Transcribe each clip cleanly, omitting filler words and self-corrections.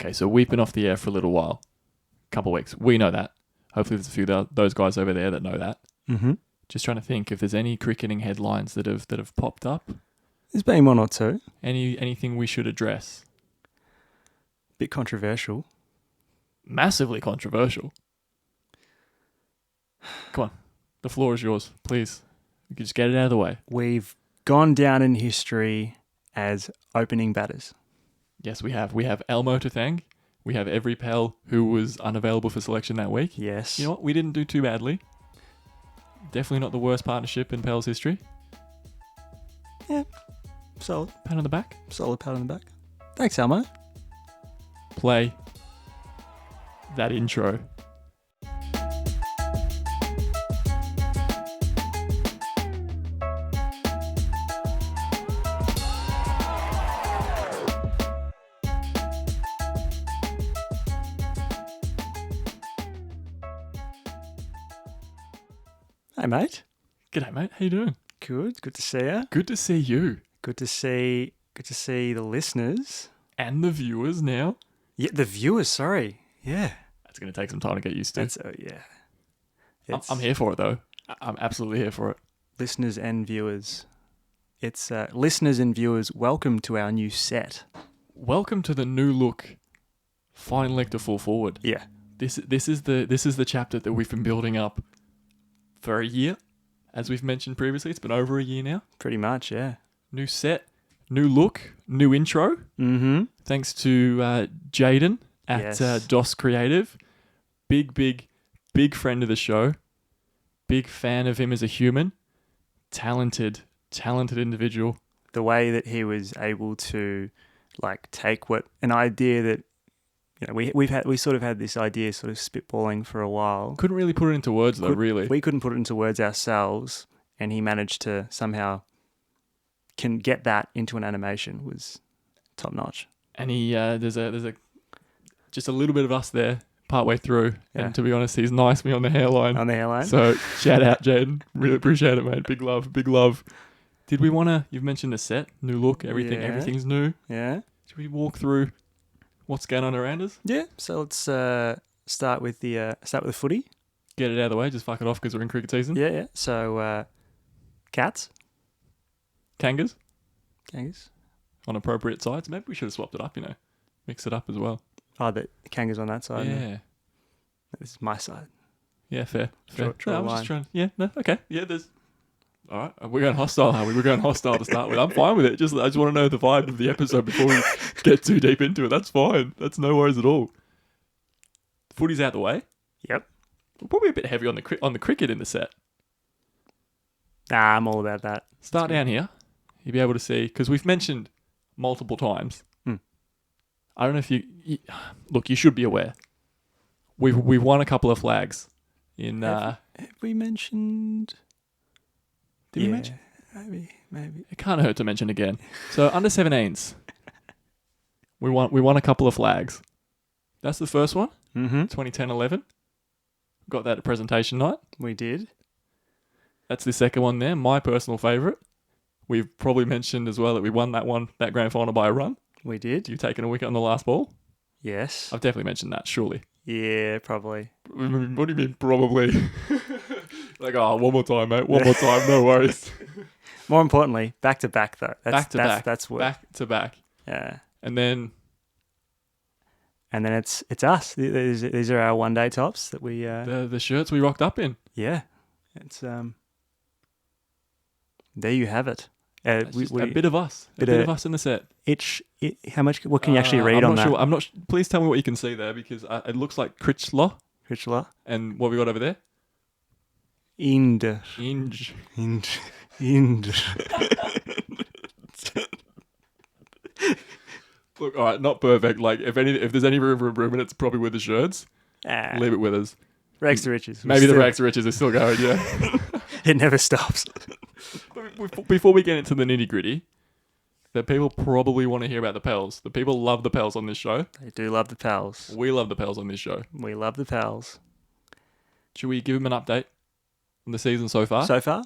Okay, so we've been off the air for a little while. Couple of weeks. We know that. Hopefully there's a few of those guys over there that know that. Mm-hmm. Just trying to think if there's any cricketing headlines that have popped up. There's been one or two. Anything we should address? Bit controversial. Massively controversial. Come on. The floor is yours, please. You can just get it out of the way. We've gone down in history as opening batters. Yes, we have. We have Elmo to thank. We have every pal who was unavailable for selection that week. Yes. You know what? We didn't do too badly. Definitely not the worst partnership in Pals history. Yeah. Solid. Pat on the back. Solid pat on the back. Thanks, Elmo. Play that intro. Hey, mate. G'day, mate. How you doing? Good. Good to see you. Good to see you. Good to see the listeners. And the viewers now. Yeah, the viewers, sorry. Yeah. That's going to take some time to get used to. Yeah. I'm here for it, though. I'm absolutely here for it. Listeners and viewers. It's listeners and viewers, welcome to our new set. Welcome to the new look fine leg to full forward. Yeah. This is the chapter that we've been building up for a year. As we've mentioned previously, it's been over a year now. Pretty much, yeah. New set, new look, new intro. Mm-hmm. Thanks to Jaden at Yes. DOS Creative. Big friend of the show. Big fan of him as a human. Talented individual. The way that he was able to take an idea that we sort of had this idea sort of spitballing for a while. Couldn't really put it into words though, really. We couldn't put it into words ourselves, and he managed to somehow can get that into an animation. Was top notch. And he there's a just a little bit of us there partway through. Yeah. And to be honest, he's knifed me on the hairline. On the hairline. So shout out, Jaden. Really appreciate it, mate. Big love. Did we want to? You've mentioned the set, new look, everything. Yeah. Everything's new. Yeah. Should we walk through what's going on around us? Yeah. So let's start with the footy. Get it out of the way. Just fuck it off because we're in cricket season. Yeah. Yeah. So cats. Kangas Kangas. on appropriate sides. Maybe we should have swapped it up. Mix it up as well. Oh, the kangas on that side. Yeah. This is my side. Yeah. Fair. Draw No, I a was line. just trying. Yeah. No. Okay. Yeah. There's. All right, we're going hostile, are we? We're going hostile to start with. I'm fine with it. I just want to know the vibe of the episode before we get too deep into it. That's fine. That's no worries at all. Footy's out the way. Yep. We're probably a bit heavy on the cricket in the set. Nah, I'm all about that. Start down here. You'll be able to see, because we've mentioned multiple times. I don't know if you look. You should be aware. We've won a couple of flags in. Have we mentioned? Did we mention? Maybe. It can't hurt to mention again. So under 17s, we won a couple of flags. That's the first one. Mm-hmm. 2010-11. Got that at presentation night. We did. That's the second one there. My personal favourite. We've probably mentioned as well that we won that grand final by a run. We did. You've taken a wicket on the last ball. Yes. I've definitely mentioned that, surely. Yeah, probably. What do you mean, probably? One more time, mate. One more time. No worries. More importantly, back to back though. Back to back. That's what. Back to back. Yeah. And then it's us. These are our one day tops that we. the shirts we rocked up in. Yeah. It's There you have it. A bit of us. A bit of us in the set. How much? What can you actually read on that? Sure. I'm not sure. Please tell me what you can see there, because it looks like Critch. Critch. And what we got over there? Ind. Look, all right, not perfect. If there's any room for improvement, it's probably with the shirts. Leave it with us. Rags to riches. Maybe the rags to riches are still going. Yeah. It never stops. But before we get into the nitty gritty, the people probably want to hear about the pals. The people love the pals on this show. They do love the pals. We love the pals on this show. We love the pals. Should we give them an update on the season so far? So far?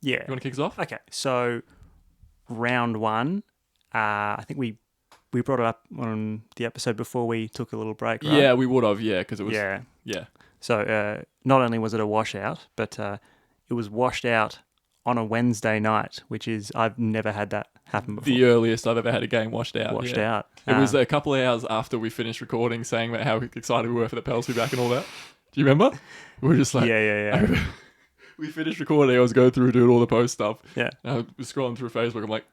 Yeah. You want to kick us off? Okay, so round one, I think we we brought it up on the episode before we took a little break, right? Yeah, we would have. Yeah, because it was. Yeah. Yeah. So not only was it a washout, but it was washed out on a Wednesday night, which is I've never had that happen before. The earliest I've ever had a game washed out. Washed yeah. out. It was a couple of hours after we finished recording, saying about how excited we were for the Pels to be back and all that. Do you remember? We were just like, yeah. We finished recording. I was going through doing all the post stuff. Yeah. And I was scrolling through Facebook. I'm like,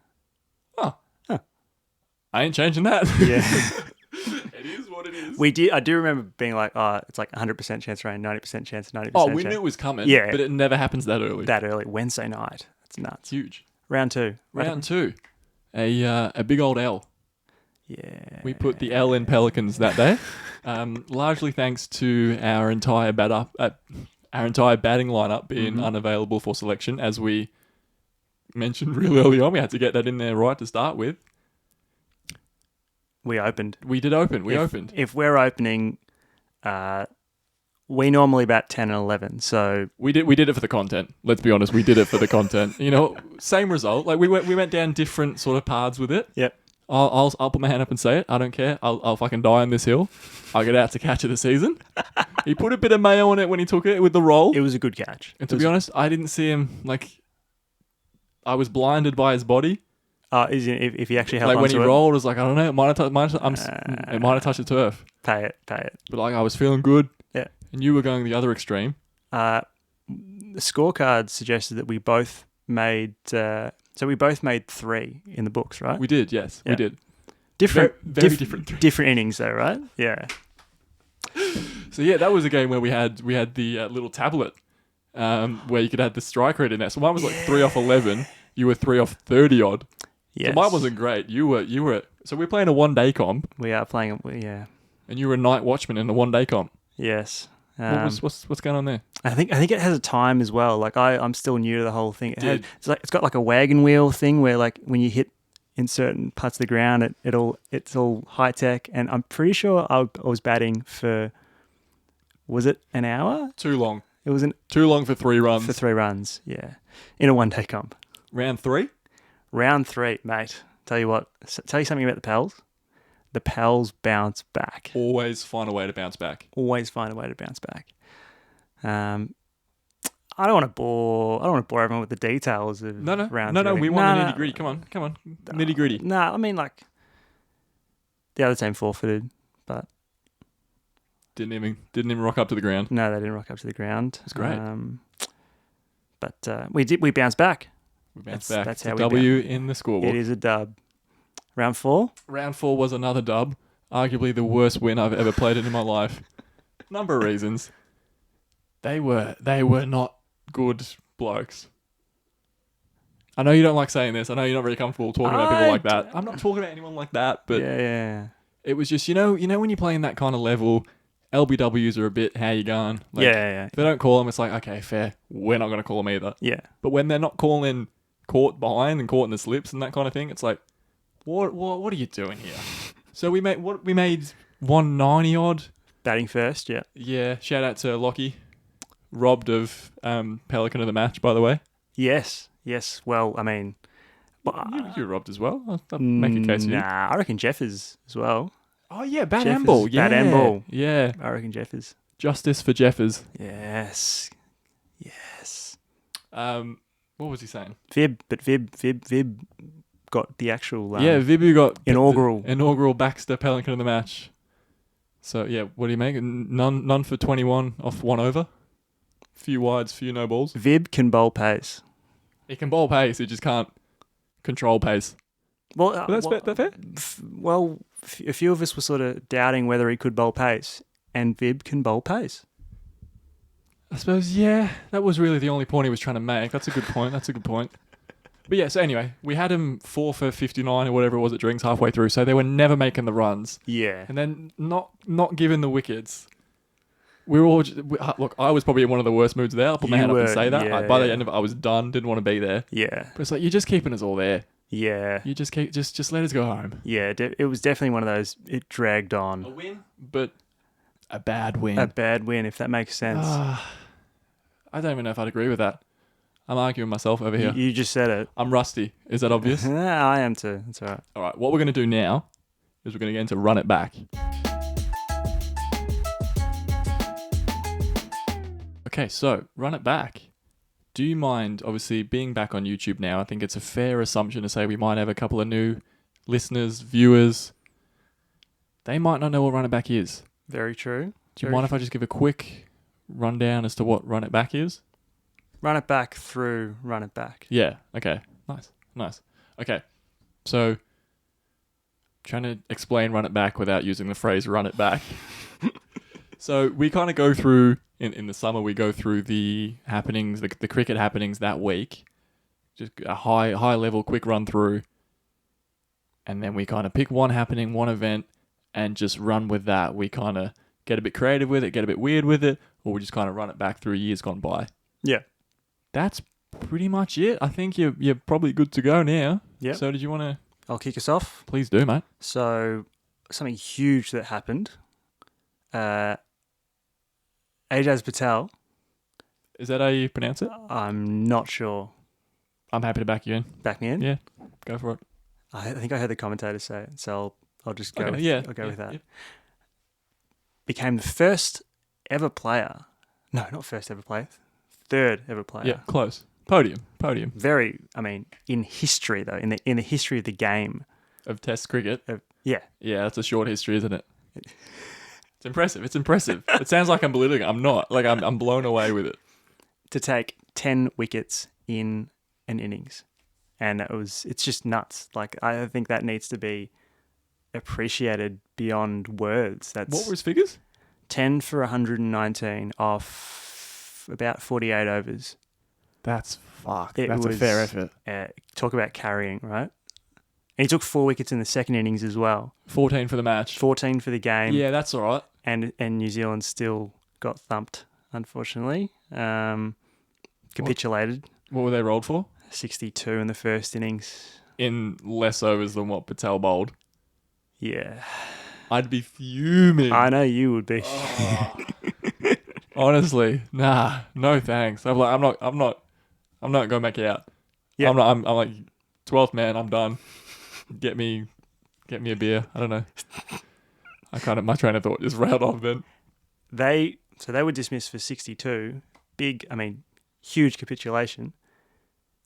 I ain't changing that. Yeah. It is what it is. I do remember being like, it's like 100% chance rain, 90% chance, 90% Oh, we chance. knew it was coming. Yeah. But it never happens that early. That early. Wednesday night. That's nuts. Huge. Round 2. Round 2. A big old L. Yeah. We put the L in Pelicans that day. Largely thanks to our entire batting lineup being unavailable for selection, as we mentioned real early on. We had to get that in there right to start with. We opened. We did open. We opened. If we're opening, we normally bat 10 and 11. So we did it for the content. Let's be honest. We did it for the content. You know, same result. Like we went down different sort of paths with it. Yep. I'll put my hand up and say it. I don't care. I'll fucking die on this hill. I'll get out to catch of the season. He put a bit of mayo on it when he took it with the roll. It was a good catch. And to be honest, I didn't see him, like, I was blinded by his body. If he actually held like on when to he it? rolled, it was like, I don't know, it might have touched the turf. Pay it. But like, I was feeling good. Yeah. And you were going the other extreme. The scorecard suggested that we both made 3 in the books, right? We did, yes, Yeah. we did. Different, very different. different innings though, right? Yeah. So yeah, that was a game where we had the little tablet where you could add the strike rate in there. So mine was like 3 off 11. You were 3 off 30 odd. Yes. So mine wasn't great. You were. So we're playing a 1 day comp. We are playing. Yeah. And you were a night watchman in a 1 day comp. Yes. What's going on there? I think it has a time as well. Like I'm still new to the whole thing. It's got like a wagon wheel thing where like when you hit in certain parts of the ground, it's all high tech. And I'm pretty sure I was batting for, was it an hour? Too long. It was too long for 3 runs. For 3 runs, yeah, in a 1 day comp. Round 3, mate. Tell you something about the Pels. The Pels bounce back. Always find a way to bounce back. I don't want to bore everyone with the details of round 3. No. We want the nitty gritty. Come on, nitty gritty. No, I mean like the other team forfeited, but didn't even rock up to the ground. No, they didn't rock up to the ground. It's great. But we bounced back. That's how a we W in the scoreboard. It is a dub. Round 4? Round 4 was another dub. Arguably the worst win I've ever played in my life. Number of reasons. They were not good blokes. I know you don't like saying this. I know you're not very comfortable talking about people like that. I'm not talking about anyone like that, but yeah. It was just, you know when you're playing that kind of level, LBWs are a bit, how you going? Like, yeah. If they don't call them, it's like, okay, fair. We're not going to call them either. Yeah. But when they're not calling caught behind and caught in the slips and that kind of thing, it's like, what are you doing here? So we made 190 odd. Batting first, yeah. Yeah, shout out to Lockie. Robbed of Pelican of the match, by the way. Yes. Well, I mean... You're robbed as well. I'll make a case for you. Nah, I reckon Jeff is as well. Oh, yeah, Bat and Ball. Yeah. Bat and Ball. Yeah. I reckon Jeff is. Justice for Jeffers. Yes. What was he saying? Vib got the actual... Vibu got... Inaugural Baxter Pelican of the match. So, yeah, what do you make? None for 21 off 1 over. Few wides, few no balls. Vib can bowl pace. He can bowl pace, he just can't control pace. Well, that's fair? A few of us were sort of doubting whether he could bowl pace, and Vib can bowl pace. I suppose, yeah, that was really the only point he was trying to make. That's a good point. But yeah, so anyway, we had him 4 for 59 or whatever it was at drinks halfway through, so they were never making the runs. Yeah. And then not given the wickets. We were all look, I was probably in one of the worst moods there. I'll put my hand up and say that. Yeah, By the end of it, I was done. Didn't want to be there. Yeah. But it's like, you're just keeping us all there. Yeah. You just let us go home. Yeah, it was definitely one of those, it dragged on. A win, but a bad win. A bad win, if that makes sense. I don't even know if I'd agree with that. I'm arguing myself over here. You just said it. I'm rusty. Is that obvious? I am too. That's all right. All right, what we're going to do now is we're going to get into Run It Back. Okay, so Run It Back. Do you mind, obviously, being back on YouTube now? I think it's a fair assumption to say we might have a couple of new listeners, viewers. They might not know what Run It Back is. Very true. Do you mind if I just give a quick rundown as to what Run It Back is? Run it back through Run It Back. Yeah, okay. Nice. Okay, so trying to explain Run It Back without using the phrase Run It Back. So we kind of go through, in the summer, we go through the happenings, the cricket happenings that week. Just a high level, quick run through. And then we kind of pick one happening, one event, and just run with that. We kind of get a bit creative with it, get a bit weird with it, or we just kind of run it back through years gone by. Yeah. That's pretty much it. I think you're probably good to go now. Yeah. So did you want to... I'll kick us off. Please do, mate. So, something huge that happened. Ajaz Patel. Is that how you pronounce it? I'm not sure. I'm happy to back you in. Back me in? Yeah, go for it. I think I heard the commentator say it, so I'll just go. Okay, I'll go with that. Yeah. Became the first ever player. No, not first ever player. Third ever player. Yeah, close. Podium. Very. I mean, in history though, in the history of the game. Of Test cricket. Yeah. Yeah, that's a short history, isn't it? It's impressive. It sounds like I'm belittling. I'm not. Like I'm blown away with it. To take 10 wickets in an innings. And it's just nuts. Like, I think that needs to be appreciated beyond words. What were his figures? 10 for 119 off about 48 overs. That's fuck. That's a fair effort. Talk about carrying, right? And he took 4 wickets in the second innings as well. 14 for the match. 14 for the game. Yeah, that's all right. And New Zealand still got thumped, unfortunately. Capitulated. What were they rolled for? 62 in the first innings. In less overs than what Patel bowled. Yeah. I'd be fuming. I know you would be. Honestly, nah, no thanks. I'm not going back out. Yeah. I'm like 12th man. I'm done. Get me a beer. I don't know. My train of thought just railed off then. They were dismissed for 62. Huge capitulation.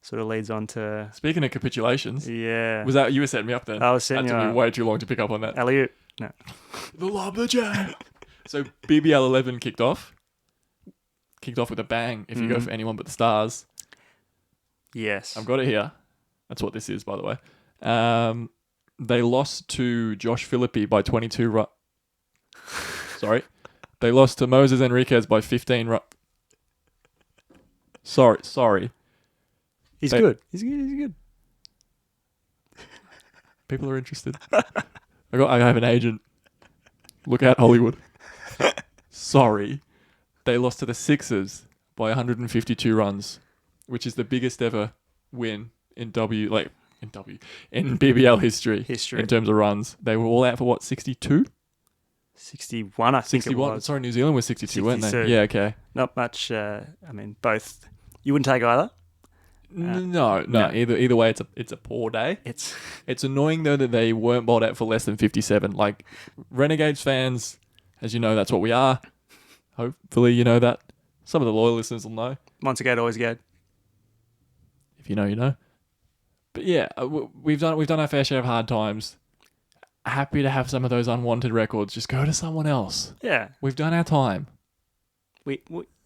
Sort of leads on to... Speaking of capitulations. Yeah. Was that... You were setting me up then. I was setting you up. That took me way too long to pick up on that. Alley-oop. No. The lumberjack. So BBL 11 kicked off with a bang if you go for anyone but the Stars. Yes. I've got it here. That's what this is, by the way. They lost to Josh Philippi by 22 Sorry. They lost to Moses Enriquez by 15 Sorry. He's good. He's good. People are interested. I have an agent. Look out, Hollywood. Sorry. They lost to the Sixers by 152 runs, which is the biggest ever win in BBL history. In terms of runs. They were all out for what, 62? 61, I think 61. It was. Sorry, New Zealand was 62, weren't they? Yeah, okay. Not much. Both. You wouldn't take either? No. Either way, it's a poor day. It's annoying though that they weren't bowled out for less than 57. Like Renegades fans, as you know, that's what we are. Hopefully, you know that. Some of the loyal listeners will know. Once again, always again. If you know, you know. But yeah, we've done our fair share of hard times. Happy to have some of those unwanted records. Just go to someone else. Yeah, we've done our time.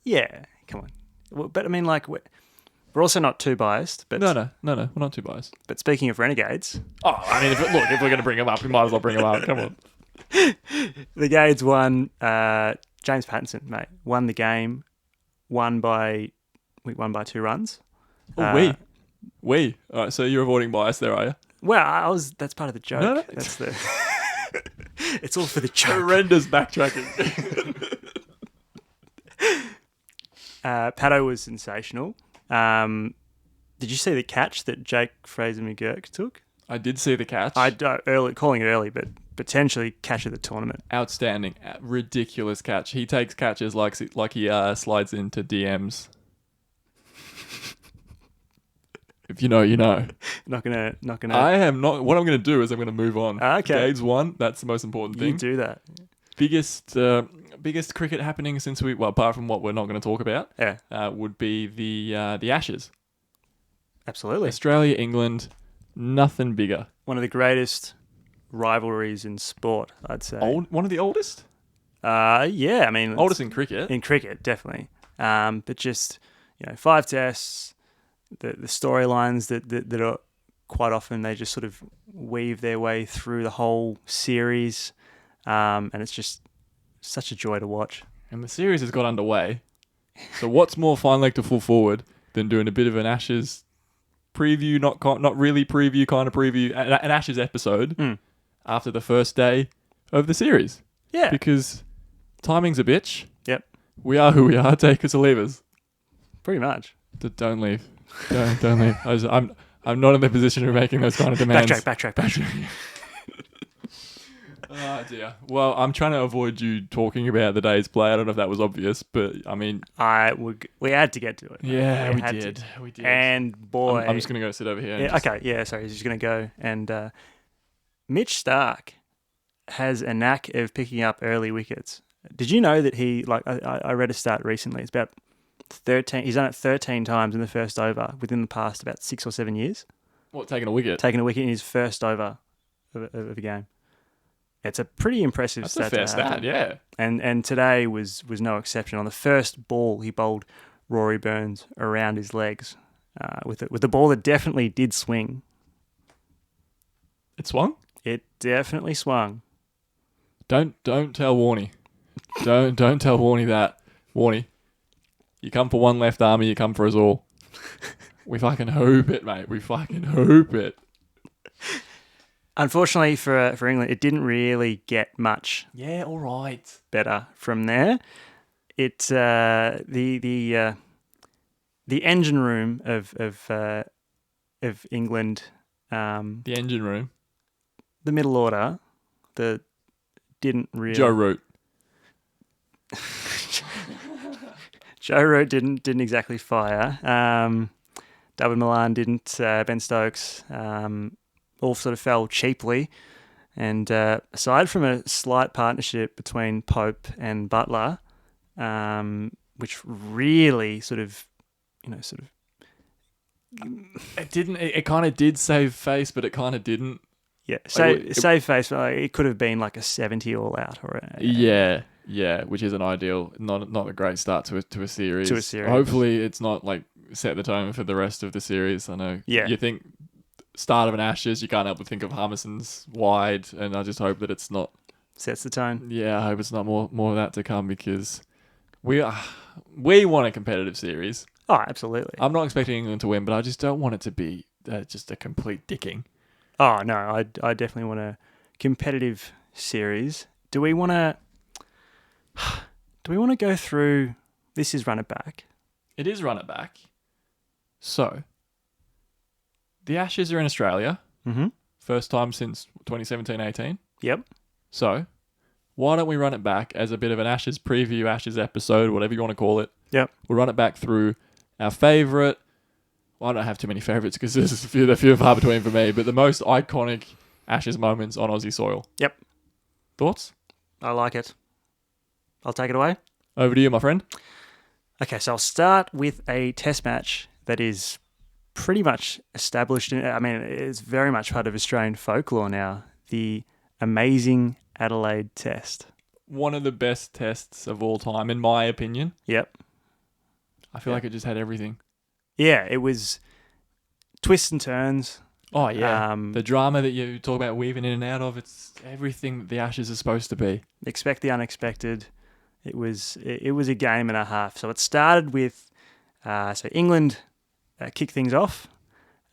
Yeah, come on. But we're also not too biased. But no, we're not too biased. But speaking of Renegades, if we're gonna bring them up, we might as well bring them up. Come on. The Gades won. James Pattinson, mate, won the game. Won by 2 runs. Oh, we. All right, so you're avoiding bias there, are you? Well, that's part of the joke. No. That's the. It's all for the joke. Horrendous backtracking. Pato was sensational. Did you see the catch that Jake Fraser McGurk took? I did see the catch. Calling it early, but potentially catch of the tournament. Outstanding, ridiculous catch. He takes catches like he slides into DMs. If you know, you know. Not gonna. I am not. What I'm going to do is I'm going to move on. Okay. Gade's won. That's the most important thing. You do that. Biggest cricket happening since apart from what we're not going to talk about, would be the Ashes. Absolutely. Australia, England, nothing bigger. One of the greatest rivalries in sport, I'd say. One of the oldest? Yeah, I mean... Oldest in cricket? In cricket, definitely. But just, 5 tests, the storylines that are quite often, they just sort of weave their way through the whole series. And it's just such a joy to watch. And the series has got underway. So what's more fine leg to full forward than doing a bit of an Ashes preview, not really preview, kind of preview, an Ashes episode after the first day of the series? Yeah. Because timing's a bitch. Yep. We are who we are. Take us or leave us. Pretty much. Don't leave. Don't leave. I'm not in the position of making those kind of demands. Backtrack. Oh dear. Well, I'm trying to avoid you talking about the day's play. I don't know if that was obvious, but I mean, we had to get to it. Yeah, we did. And boy, I'm just gonna go sit over here. Yeah, okay. Yeah. Sorry. He's just gonna go. And Mitch Starc has a knack of picking up early wickets. Did you know that he I read a stat recently. It's about 13. He's done it 13 times in the first over within the past about 6 or 7 years. What, taking a wicket? Taking a wicket in his first over of a game. It's a pretty impressive stat. That's a fair stat, yeah. And today was no exception. On the first ball, he bowled Rory Burns around his legs with a ball that definitely did swing. It swung? It definitely swung. Don't tell Warnie. don't tell Warnie that. Warnie, you come for one left army, you come for us all. We fucking hoop it, mate. We fucking hoop it. Unfortunately for England, it didn't really get much. Yeah, all right. Better from there. It the engine room of England. The engine room. The middle order. Didn't really. Joe Root. Joe Root didn't exactly fire. David Milan didn't. Ben Stokes. All sort of fell cheaply. And aside from a slight partnership between Pope and Butler, which really sort of. It didn't. It kind of did save face, but it kind of didn't. Yeah, save face. It could have been like a 70 all out, or yeah, which isn't ideal. Not a great start to a series. Hopefully, it's not like set the tone for the rest of the series. I know. Yeah. You think start of an Ashes, you can't help but think of Harmison's wide, and I just hope that it's not sets the tone. Yeah, I hope it's not more of that to come because we want a competitive series. Oh, absolutely. I'm not expecting England to win, but I just don't want it to be just a complete dicking. Oh no, I definitely want a competitive series. Do we want to go through? This is run it back. It is run it back. So, the Ashes are in Australia. Mm-hmm. First time since 2017-18. Yep. So, why don't we run it back as a bit of an Ashes preview, Ashes episode, whatever you want to call it. Yep. We'll run it back through our favourite. Well, I don't have too many favourites because there's a few far between for me, but the most iconic Ashes moments on Aussie soil. Yep. Thoughts? I like it. I'll take it away. Over to you, my friend. Okay, so I'll start with a test match that is pretty much established. It's very much part of Australian folklore now. The amazing Adelaide Test. One of the best tests of all time, in my opinion. Yep. I feel like it just had everything. Yeah, it was twists and turns. Oh, yeah. The drama that you talk about weaving in and out of, it's everything that the Ashes are supposed to be. Expect the unexpected. It was a game and a half. So it started with England kicked things off,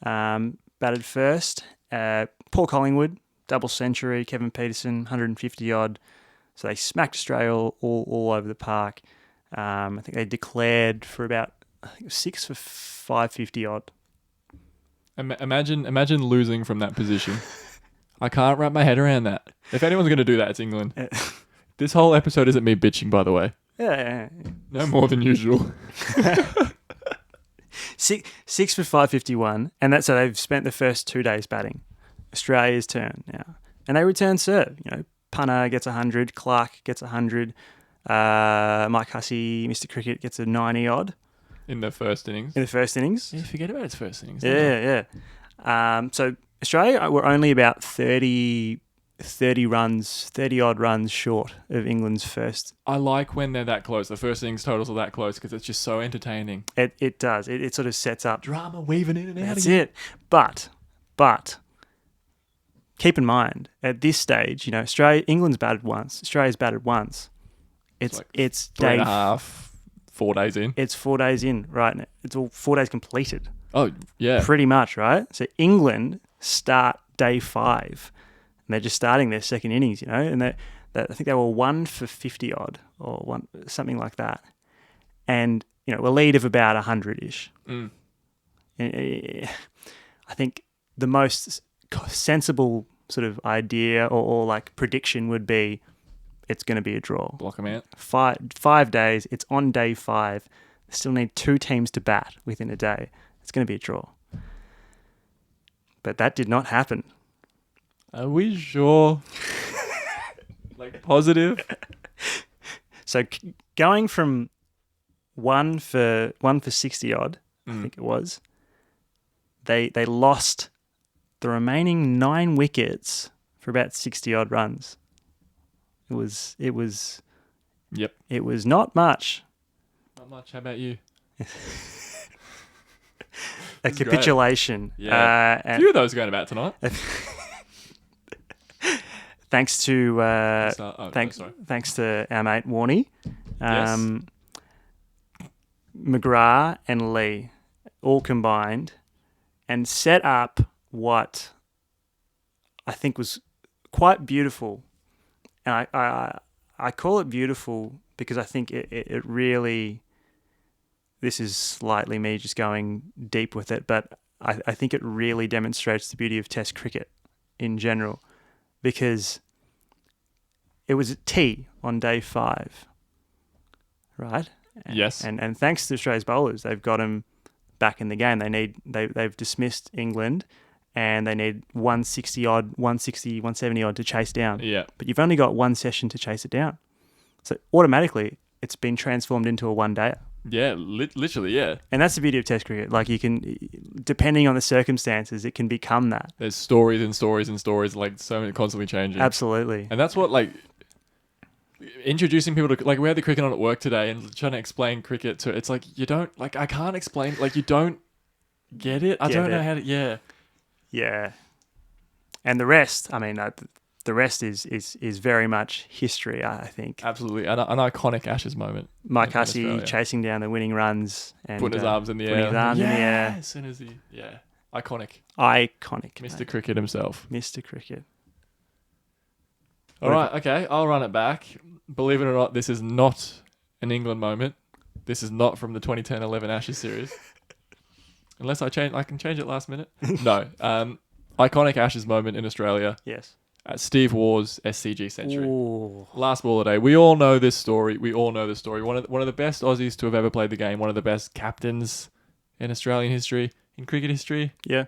batted first. Paul Collingwood, double century. Kevin Peterson, 150 odd. So they smacked Australia all over the park. I think they declared for about 6 for 550 odd. Imagine losing from that position. I can't wrap my head around that. If anyone's going to do that, it's England. This whole episode isn't me bitching, by the way. Yeah. No more than usual. Six for 551, and that's so they've spent the first 2 days batting. Australia's turn now, and they return serve. Punter gets 100, Clark gets 100, Mike Hussey, Mr. Cricket gets a 90 odd in the first innings. Yeah, forget about its first innings. Yeah. So Australia were only about 30 odd runs short of England's first. I like when they're that close. The first innings totals are that close because it's just so entertaining. It does. It sort of sets up Drama weaving in and out. That's it. But keep in mind at this stage, England's batted once. Australia's batted once. It's three and a half, 4 days in. It's 4 days in, right? It's all 4 days completed. Oh yeah, pretty much, right? So England start day 5. And they're just starting their second innings, and I think they were 1 for 50 odd or something like that. And, a lead of about 100-ish. Mm. I think the most sensible sort of idea or like prediction would be it's going to be a draw. Block them out. 5 days. It's on day 5. They still need 2 teams to bat within a day. It's going to be a draw. But that did not happen. Are we sure? Like positive? So going from 1 for 60 odd, I think it was, they lost the remaining 9 wickets for about 60 odd runs. It was Yep. It was not much. Not much. How about you? A capitulation. Yeah. A few of those going about tonight. Thanks to thanks to our mate Warnie, Yes. McGrath and Lee all combined and set up what I think was quite beautiful. And I call it beautiful because I think it really, this is slightly me just going deep with it, but I think it really demonstrates the beauty of Test cricket in general, because it was a T on day 5, right? Yes. And thanks to Australia's bowlers, they've got them back in the game. They've dismissed England, and they need 160 odd, 170 odd to chase down. Yeah. But you've only got one session to chase it down. So automatically, it's been transformed into a one-dayer. Yeah, literally, yeah. And that's the beauty of Test cricket. Like, you can, depending on the circumstances, it can become that. There's stories and stories and stories, like, so many constantly changing. Absolutely. And that's what, like, introducing people to, like, we had the cricket on at work today and trying to explain cricket to, it's like, you don't, like, I can't explain, like, you don't get it. I don't know how to, yeah. Yeah. And the rest, I mean, the rest is very much history, I think. Absolutely. An iconic Ashes moment. Mike Hussey chasing down the winning runs. And putting his arms in the air. Putting his arms in the air. As soon as he, yeah. Iconic. Iconic. Mr. Mate. Cricket himself. Mr. Cricket. All right, okay. I'll run it back. Believe it or not, this is not an England moment. This is not from the 2010-11 Ashes series. Unless I can change it last minute. No. Iconic Ashes moment in Australia. Yes. Steve Waugh's SCG century. Ooh. Last ball of the day. We all know this story. One of the best Aussies to have ever played the game. One of the best captains in Australian history, in cricket history. Yeah.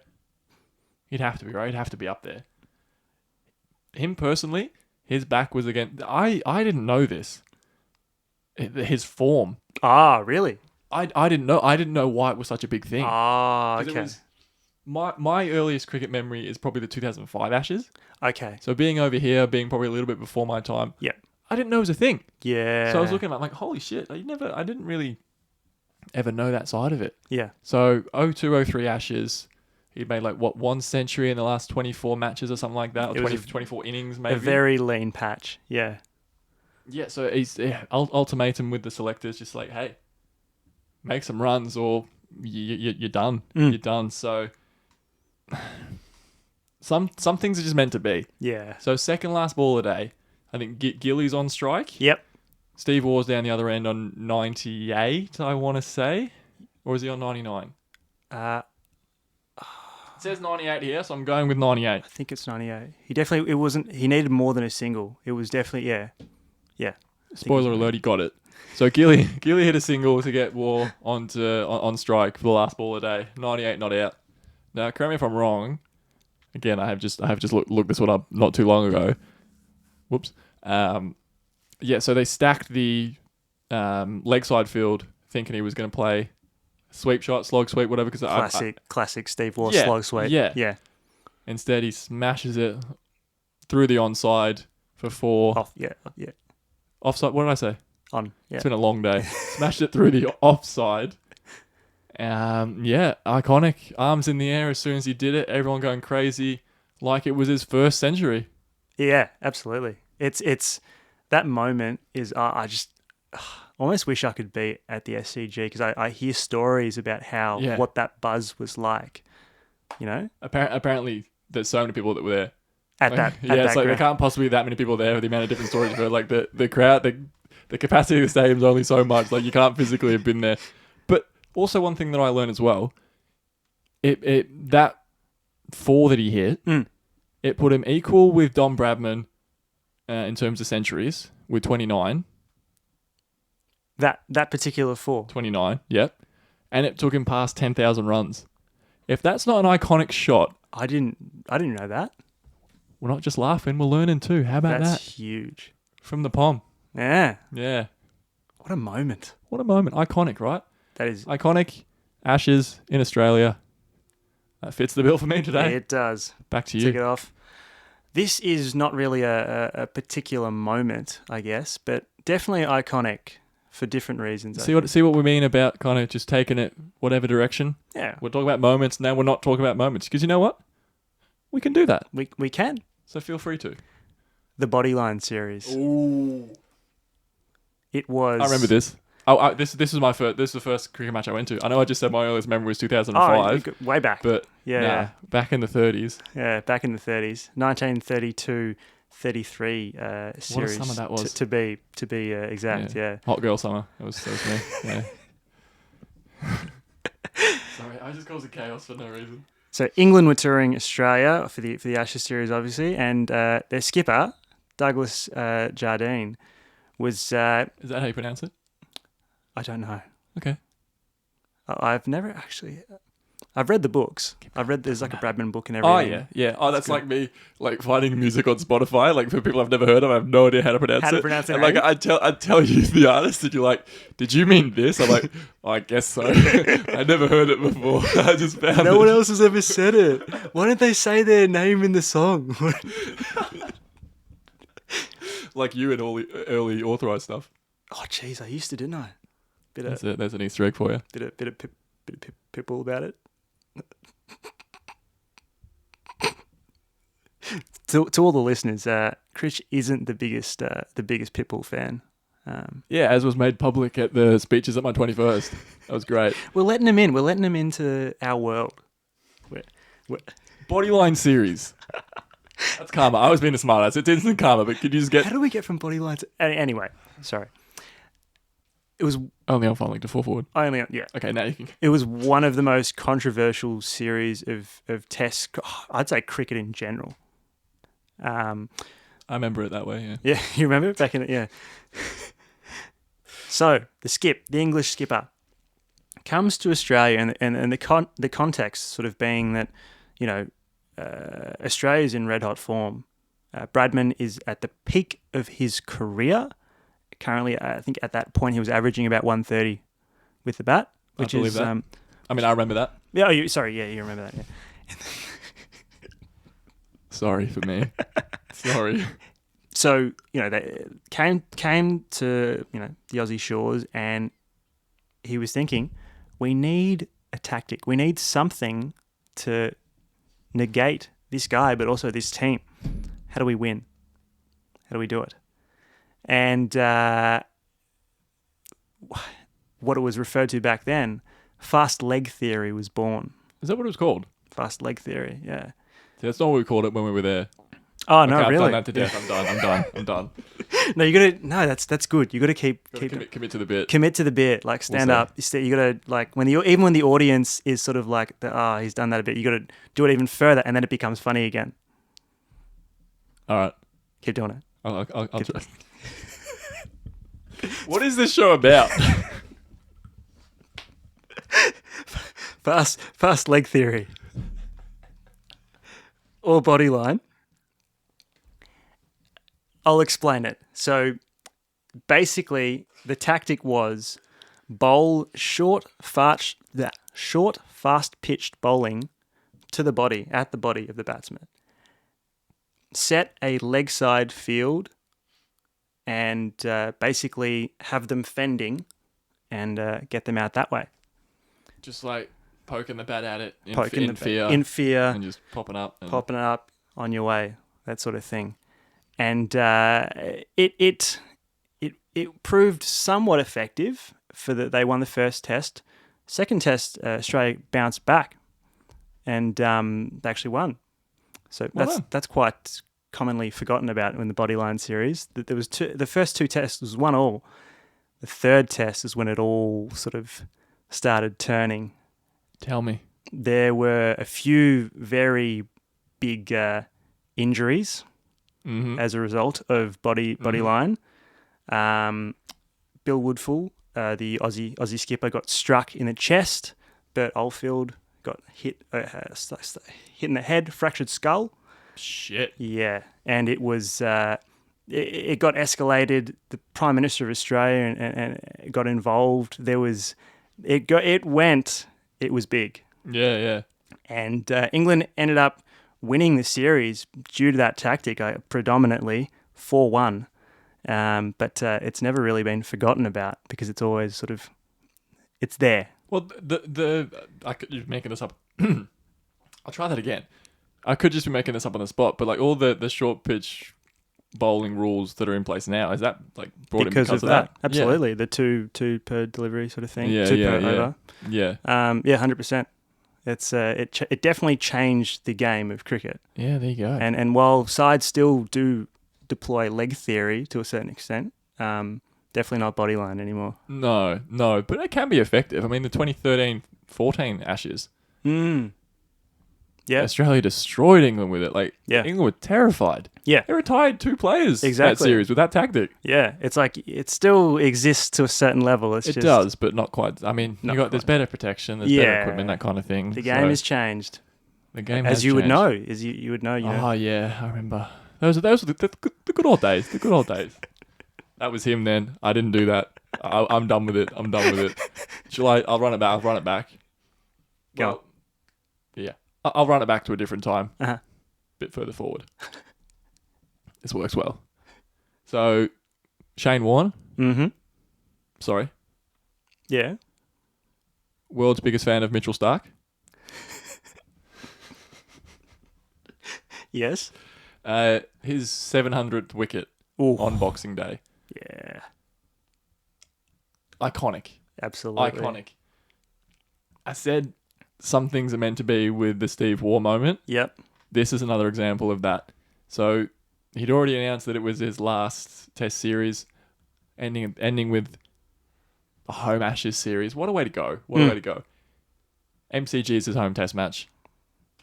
He'd have to be, right? He'd have to be up there. Him personally, his back was against... I didn't know this. His form. Ah, really? I didn't know. I didn't know why it was such a big thing. Ah, okay. My earliest cricket memory is probably the 2005 Ashes. Okay. So being over here, being probably a little bit before my time. Yeah. I didn't know it was a thing. Yeah. So I was looking at it, I'm like, holy shit. I didn't really ever know that side of it. Yeah. So 02-03 Ashes, he made like, what, 1 century in the last 24 matches or something like that, or 24 innings maybe. A very lean patch. Yeah. Yeah, so he's ultimatum with the selectors, just like, hey, make some runs or you're done. You're done. So some things are just meant to be. Yeah. So second last ball of the day, I think Gilly's on strike. Yep. Steve Waugh's down the other end on 98, I want to say. Or is he on 99? It says 98 here, so I'm going with 98. I think it's 98. He needed more than a single. It was definitely, yeah. Spoiler alert, he got it. So Gilly hit a single to get War on strike for the last ball of the day. 98 not out. Now, correct me if I'm wrong. Again, I have just looked this one up not too long ago. Whoops. Yeah, so they stacked the leg side field thinking he was going to play sweep shot, slog sweep, whatever. Classic Steve Waugh Yeah, slog sweep. yeah. Yeah. Instead, he smashes it through the onside for 4. Off. Yeah. Yeah. Offside. What did I say? On. Yeah. It's been a long day. Smashed it through the offside. Yeah, iconic. Arms in the air as soon as he did it. Everyone going crazy like it was his first century. Yeah, absolutely. It's that moment is I just almost wish I could be at the SCG because I hear stories about how what that buzz was like. You know, apparently there's so many people that were there at like, that. Yeah, at it's that like there ground. can't possibly be that many people there with the amount of different stories. But like the crowd, the capacity of the stadium's only so much. Like you can't physically have been there. But also one thing that I learned as well, that 4 that he hit, it put him equal with Don Bradman in terms of centuries with 29. That particular 4. 29, yep. And it took him past 10,000 runs. If that's not an iconic shot, I didn't know that. we're not just laughing, we're learning too. How about That's that? huge. From the Pom. Yeah. Yeah. What a moment. What a moment. Iconic, right? That is. Iconic. Ashes in Australia. That fits the bill for me today. It does. Back to you. Tick it off. This is not really a particular moment, I guess, but definitely iconic for different reasons. See what we mean about kind of just taking it whatever direction? Yeah. We're talking about moments, now we're not talking about moments. Because you know what? We can do that. We can. So feel free to. The Bodyline series. Ooh. It was. I remember this. Oh, this is my first. This is the first cricket match I went to. I know I just said my earliest memory was 2005. Way back. But yeah, back in the 30s. Yeah, back in the 30s, 1932-33 series. What a summer that was. To be exact. Yeah. Hot girl summer. That was me. Yeah. Sorry, I just caused a chaos for no reason. So England were touring Australia for the Ashes series, obviously, and their skipper Douglas Jardine was. Is that how you pronounce it? I don't know. Okay. I've never actually. I've read the books. There's like a Bradman book and everything. Oh yeah. Oh, that's like me, like finding music on Spotify. Like for people I've never heard of, I have no idea how to pronounce it. And like I tell you the artist, and you're like, "Did you mean this?" I'm like, oh, "I guess so." I never heard it before. I just found no one else has ever said it. Why don't they say their name in the song? Like you and all the early authorized stuff. Oh, jeez, I used to, didn't I? There's an Easter egg for you. Bit of pitbull about it. To all the listeners, Critch isn't the biggest Pitbull fan. Yeah, as was made public at the speeches at my 21st. That was great. We're letting him in. We're letting him into our world. Bodyline series. That's karma. I was being a smartass. It's instant karma, but could you just get... How do we get from Bodyline to... Anyway, sorry. It was... Only on filing to 4 forward. Only on... Yeah. Okay, now you can... It was one of the most controversial series of tests, I'd say cricket in general. I remember it that way, yeah. Yeah, you remember it back in it? Yeah. So, the English skipper, comes to Australia, and the context sort of being that, you know, Australia's in red hot form. Bradman is at the peak of his career. Currently, I think at that point he was averaging about 130 with the bat, which I believe is. That. I mean, I remember that. Yeah. You remember that. Yeah. Sorry for me. Sorry. So they came to the Aussie shores, and he was thinking, we need a tactic. We need something to negate this guy, but also this team. How do we win? How do we do it? And what it was referred to back then, fast leg theory was born. Is that what it was called? Fast leg theory, yeah. See, that's not what we called it when we were there. Oh, no, okay, really? I've done that to death. I'm done. No, you got to. No, that's good. You got to keep commit to the bit. Commit to the bit. Like stand up. You got to like even when the audience is sort of like he's done that a bit. You got to do it even further, and then it becomes funny again. All right, keep doing it. I'll try. What is this show about? Fast leg theory. Or body line. I'll explain it. So basically, the tactic was bowl short, fast pitched bowling to the body, at the body of the batsman. Set a leg side field and basically have them fending and get them out that way. Just like poking the bat at it in fear. And just popping up. Popping it up on your way, that sort of thing. And it proved somewhat effective they won the first test. Second test, Australia bounced back and they actually won. So that's quite commonly forgotten about in the Bodyline series. That there was the first two tests was 1-1. The third test is when it all sort of started turning. Tell me. There were a few very big injuries as a result of Bodyline. Bill Woodfull, the Aussie skipper, got struck in the chest. Bert Oldfield got hit in the head, fractured skull. Shit. Yeah, and it was it got escalated. The Prime Minister of Australia and got involved. It was big. Yeah. And England ended up winning the series due to that tactic, predominantly 4-1. But it's never really been forgotten about because it's always it's there. Well, you're making this up. I'll try that again. I could just be making this up on the spot, but like all the short pitch bowling rules that are in place now, is that like brought in because of that? Absolutely, the two per delivery sort of thing. Yeah, two per over. Yeah. 100%. It's it definitely changed the game of cricket. Yeah, there you go. And while sides still do deploy leg theory to a certain extent, definitely not Bodyline anymore. No, but it can be effective. I mean, the 2013-14 Ashes. Yeah. Australia destroyed England with it. England were terrified. Yeah. They retired 2 players that series with that tactic. Yeah. It's like it still exists to a certain level. It does, but not quite. I mean, there's better protection, there's better equipment, that kind of thing. The game has changed. The game as has you changed. would know. As you would know. Oh, yeah. I remember. Those were the good old days. The good old days. That was him then. I didn't do that. I'm done with it. I'll run it back. Go. Well, yeah. I'll run it back to a different time. Uh-huh. Bit further forward. This works well. So, Shane Warne. Mm-hmm. Sorry. Yeah. World's biggest fan of Mitchell Starc. Yes. His 700th wicket on Boxing Day. Yeah. Iconic. Absolutely. Iconic. I said some things are meant to be with the Steve Waugh moment. Yep. This is another example of that. So he'd already announced that it was his last Test series, ending with a home Ashes series. What a way to go! MCG is his home Test match.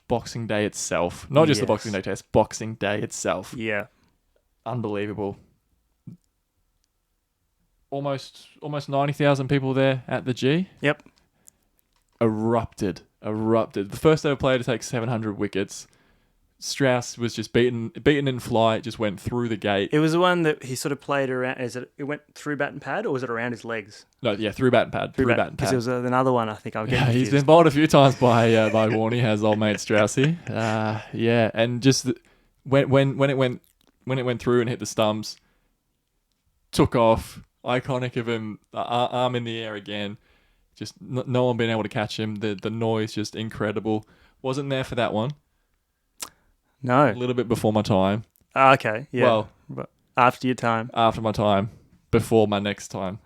Boxing Day itself, not just the Boxing Day Test. Boxing Day itself. Yeah. Unbelievable. Almost 90,000 people there at the G. Yep. Erupted. The first ever player to take 700 wickets. Strauss was just beaten in flight, just went through the gate. It was the one that he sort of played around. It went through bat and pad, or was it around his legs? No, yeah, through bat and pad. Through bat and pad. Because there was another one, I think. He's been bowled a few times by Warnie, has old mate Straussy. Yeah, and just when it went through and hit the stumps, took off. Iconic of him, arm in the air again. Just no one being able to catch him. The noise just incredible. Wasn't there for that one. No. A little bit before my time. Okay, yeah. Well, but after your time. After my time. Before my next time.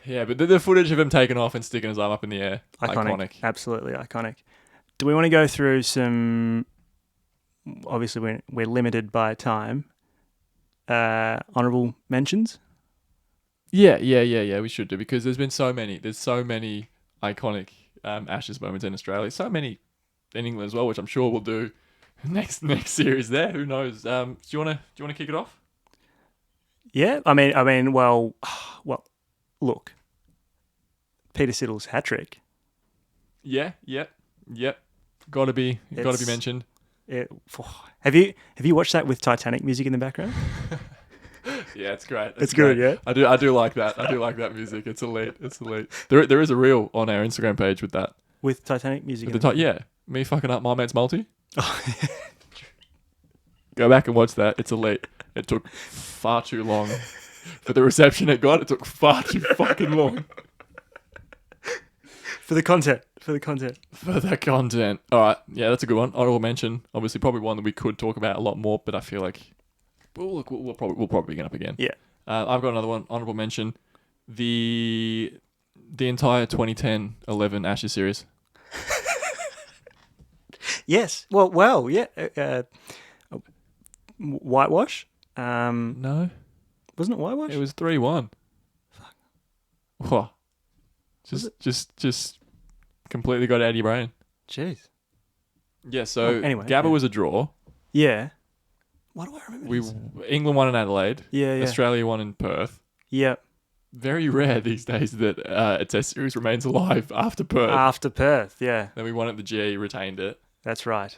Yeah, but the footage of him taking off and sticking his arm up in the air. Iconic. Absolutely iconic. Do we want to go through some... Obviously, we're limited by time. Honourable mentions? Yeah, we should do, because there's so many iconic Ashes moments in Australia, so many in England as well, which I'm sure we'll do next series there. Who knows? Do you want to kick it off? Yeah, I mean, well, look, Peter Siddle's hat trick. Yeah, yep. Got to be mentioned. Have you watched that with Titanic music in the background? Yeah, it's great. It's good, great. yeah. I do like that. I do like that music. It's elite. There is a reel on our Instagram page with that. With Titanic music. Yeah, me fucking up my mate's multi. Go back and watch that. It's elite. It took far too long for the reception it got. It took far too fucking long for the content. For the content. All right. Yeah, that's a good one. Honorable mention. Obviously, probably one that we could talk about a lot more, but I feel like we'll probably get up again. Yeah. I've got another one. Honorable mention. The entire 2010-11 Ashes series. Yes. Well, yeah. Whitewash. No. Wasn't it whitewash? It was 3-1. Fuck. Whoa. Just completely got out of your brain. Jeez. Yeah, so anyway, Gabba was a draw. Yeah. Why do I remember this? England won in Adelaide. Yeah. Australia won in Perth. Yeah. Very rare these days that a test series remains alive after Perth. After Perth, yeah. Then we won at the G, retained it. That's right.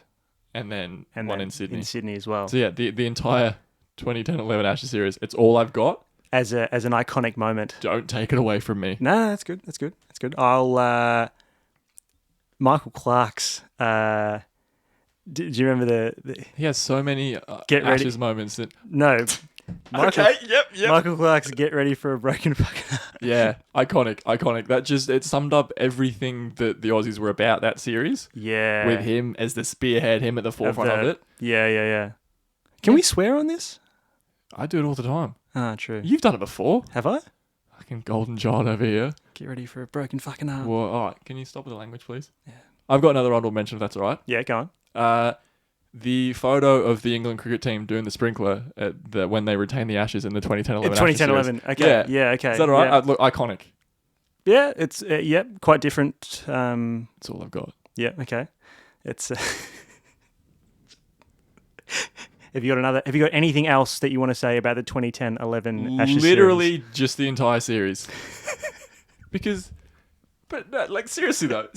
And then won in Sydney. In Sydney as well. So yeah, the entire 2010-11 Ashes series, it's all I've got. As an iconic moment. Don't take it away from me. No, that's good. I'll Michael Clark's do you remember the He has so many Ashes moments that no. Okay, yep. Michael Clark's "Get Ready for a Broken Fucking Heart." Yeah, iconic. That it summed up everything that the Aussies were about that series. Yeah. With him as the spearhead, him at the forefront of it. Yeah. Can we swear on this? I do it all the time. Ah, true. You've done it before. Have I? Fucking golden child over here. Get ready for a broken fucking heart. Well, all right. Can you stop with the language, please? Yeah. I've got another honorable mention, if that's all right. Yeah, go on. The photo of the England cricket team doing the sprinkler when they retained the Ashes in the 2010-11 Ashes series. Okay. Yeah, okay. Is that all right? Yeah. Look, iconic. Yeah, it's quite different. That's all I've got. Yeah, okay. It's. Have you got anything else that you want to say about the 2010-11 Ashes Literally series? just the entire series. But no, like seriously though,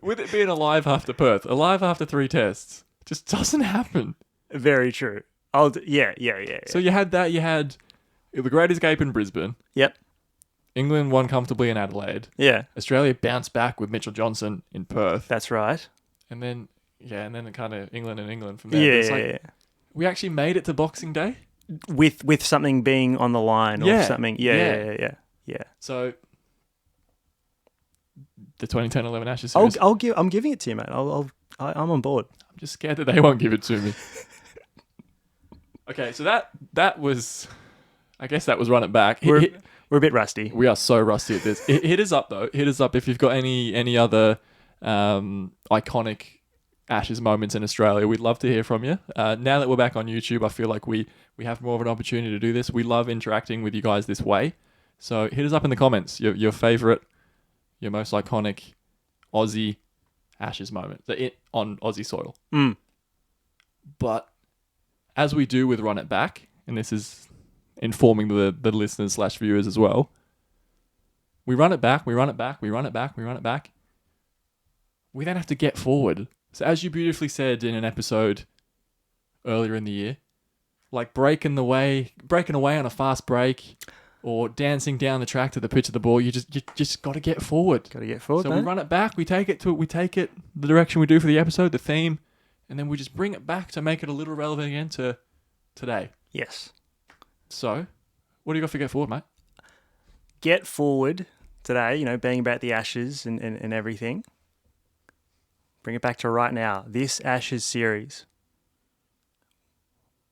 with it being alive after Perth, alive after 3 tests, just doesn't happen. Very true. Yeah. So you had that. You had the Great Escape in Brisbane. Yep. England won comfortably in Adelaide. Yeah. Australia bounced back with Mitchell Johnson in Perth. That's right. And then it kind of England from there. Yeah. We actually made it to Boxing Day with something being on the line or something. Yeah. So the 2010-11 Ashes series. I'm giving it to you, mate. I'm on board. I'm just scared that they won't give it to me. Okay, so that was, I guess that was Run It Back. We're a bit rusty. We are so rusty at this. Hit us up though. Hit us up if you've got any other iconic Ashes moments in Australia. We'd love to hear from you. Now that we're back on YouTube, I feel like we have more of an opportunity to do this. We love interacting with you guys this way. So hit us up in the comments. Your favourite, your most iconic Aussie Ashes moment on Aussie soil. Mm. But as we do with Run It Back, and this is informing the listeners / viewers as well, we run it back. We then have to get forward. So as you beautifully said in an episode earlier in the year, like breaking away on a fast break or dancing down the track to the pitch of the ball, you just got to get forward. Got to get forward. So we run it back. We take it the direction we do for the episode, the theme, and then we just bring it back to make it a little relevant again to today. Yes. So, what do you got for get forward, mate? Get forward today, being about the Ashes and everything. Bring it back to right now. This Ashes series.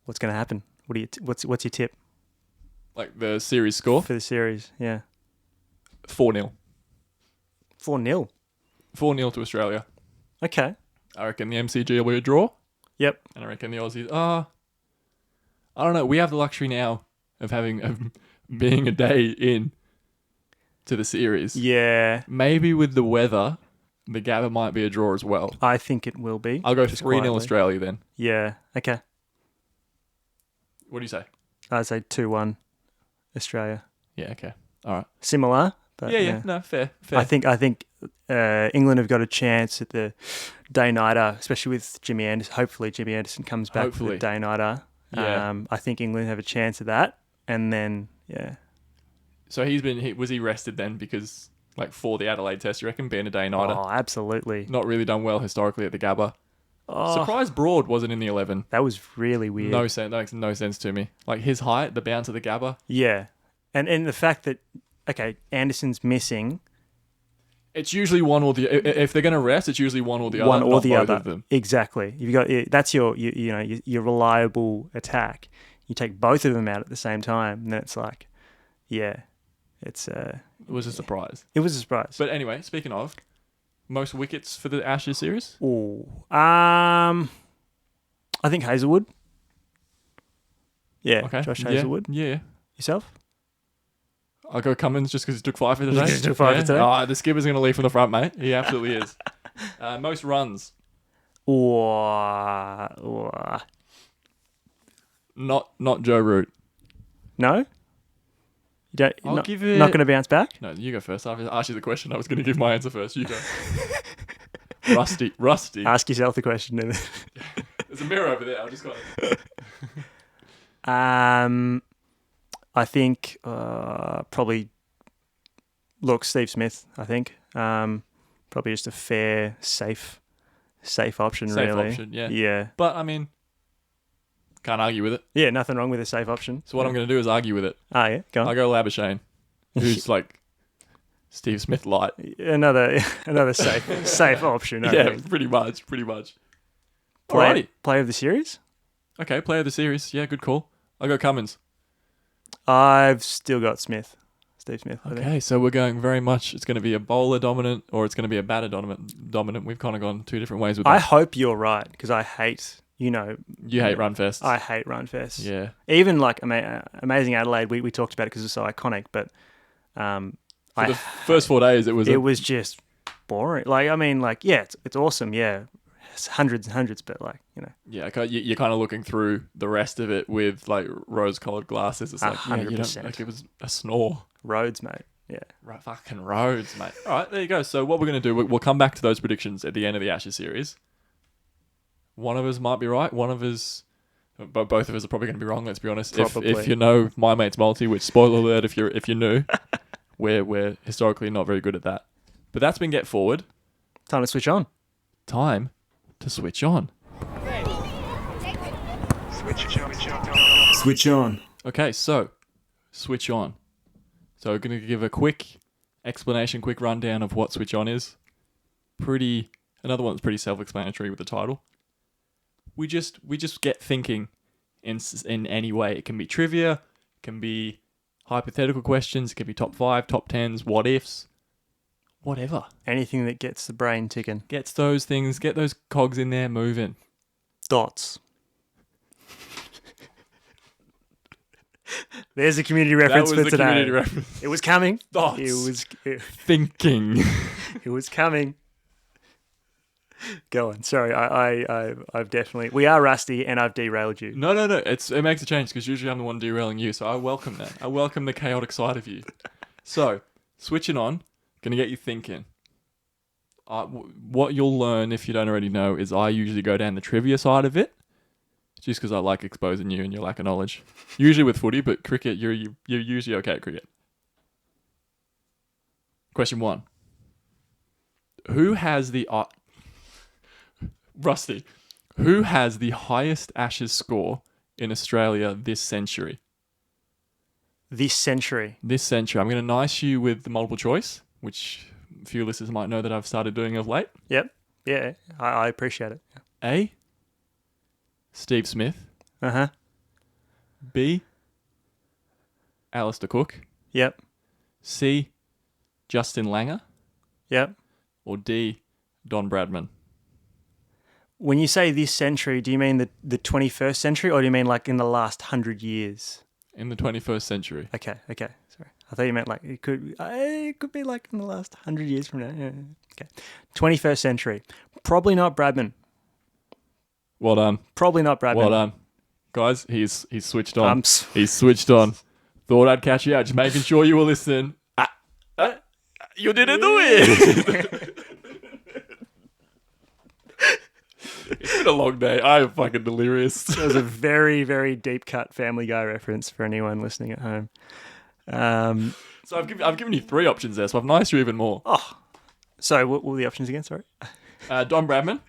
What's going to happen? What's your tip? Like the series score? For the series, yeah. 4-0. 4-0? 4-0 to Australia. Okay. I reckon the MCG will be a draw. Yep. And I reckon the Aussies, I don't know. We have the luxury now of being a day in to the series. Yeah. Maybe with the weather, the Gabba might be a draw as well. I think it will be. I'll go 3-0 Australia then. Yeah. Okay. What do you say? I'd say 2-1 Australia. Yeah, okay. All right. Similar, but Yeah. No, fair. I think England have got a chance at the day-nighter, especially with Jimmy Anderson. Hopefully Jimmy Anderson comes back for the day-nighter. Yeah. I think England have a chance of that. And then, yeah. So was he rested then because, like, for the Adelaide test, you reckon, being a day-nighter? Oh, absolutely. Not really done well historically at the Gabba. Oh, Surprised Broad wasn't in the 11. that was really weird. No sense. That makes no sense to me. Like, his height, the bounce of the Gabba. Yeah. And the fact that, okay, Anderson's missing. It's usually one or the... If they're going to rest, it's usually one or the other. One or the other. Of them. Exactly. You've got that's your reliable attack. You take both of them out at the same time, and then it's like, yeah, it's It was a surprise. It was a surprise. But anyway, speaking of, most wickets for the Ashes series? I think Hazelwood. Yeah, Okay. Josh Hazelwood. Yeah. Yourself? I'll go Cummins just because he took 5 for today. Just took 5 for today? Oh, the skipper's going to lead from the front, mate. He absolutely is. Most runs. Not Joe Root. No? You don't, I'll give it... Not going to bounce back? No, you go first. I asked you the question. I was going to give my answer first. You go. Rusty. Ask yourself the question. There's a mirror over there. I just got it. I think probably Steve Smith. I think probably just a fair, safe option. Safe really. option, yeah. Yeah. But I mean, can't argue with it. Yeah, nothing wrong with a safe option. So what I'm going to do is argue with it. Oh yeah, go on. I'll go Labuschagne, who's like Steve Smith light. Another safe option. I Yeah, think. pretty much. Play of the series. Okay, player of the series. Yeah, good call. I'll go Cummins. I've still got Steve Smith. I think. Okay, so we're going very much, it's going to be a bowler dominant or it's going to be a batter dominant. We've kind of gone two different ways with that. I hope you're right because I hate, You hate run fests. I hate run fests. Yeah. Even like Amazing Adelaide, we talked about it because it's so iconic, but For the first 4 days, it was just boring. It's awesome, yeah. It's hundreds and hundreds, but Yeah, you're kind of looking through the rest of it with like rose-colored glasses. It's like 100%. It was a snore. Roads, mate. Yeah. Right, fucking roads, mate. All right, there you go. So what we're going to do, we'll come back to those predictions at the end of the Ashes series. One of us might be right. But both of us are probably going to be wrong. Let's be honest. Probably. If you know My Mate's Multi, which spoiler alert, if you're new, we're historically not very good at that. But that's been Get Forward. Time to switch on. Time to switch on. Switch on. Okay, so switch on. So we're going to give a quick explanation, quick rundown of what switch on is. Another one that's pretty self-explanatory with the title. We just get thinking in any way. It can be trivia, it can be hypothetical questions, it can be top 5, top 10s, what ifs, whatever. Anything that gets the brain ticking. Get those cogs in there moving. Dots. There's a community reference for today. Community reference. It was coming. Dots. Thinking. It was coming. Go on. Sorry, I've definitely... We are rusty and I've derailed you. No. It makes a change because usually I'm the one derailing you, so I welcome that. I welcome the chaotic side of you. So, switching on, going to get you thinking. What you'll learn, if you don't already know, is I usually go down the trivia side of it, just because I like exposing you and your lack of knowledge. Usually with footy, but cricket, you're usually okay at cricket. Question 1. Who has the... Rusty. Who has the highest Ashes score in Australia this century? This century. This century. I'm going to nice you with the multiple choice, which a few listeners might know that I've started doing of late. Yep. Yeah, I appreciate it. A. Steve Smith. Uh-huh. B. Alistair Cook. Yep. C. Justin Langer. Yep. Or D. Don Bradman. When you say this century, do you mean the 21st century or do you mean like in the last 100 years? In the 21st century. Okay. Sorry. I thought you meant like it could be like in the last 100 years from now. Yeah. Okay. 21st century. Probably not Bradman. Well done. Probably not Bradman. Well done. Guys, he's switched on. I'm He's switched on. Thought I'd catch you out, just making sure you were listening. You didn't do it. It's been a long day. I'm fucking delirious. That was a very, very deep cut Family Guy reference for anyone listening at home. So I've given you 3 options there, so I've niced you even more. So what were the options again? Sorry. Don Bradman,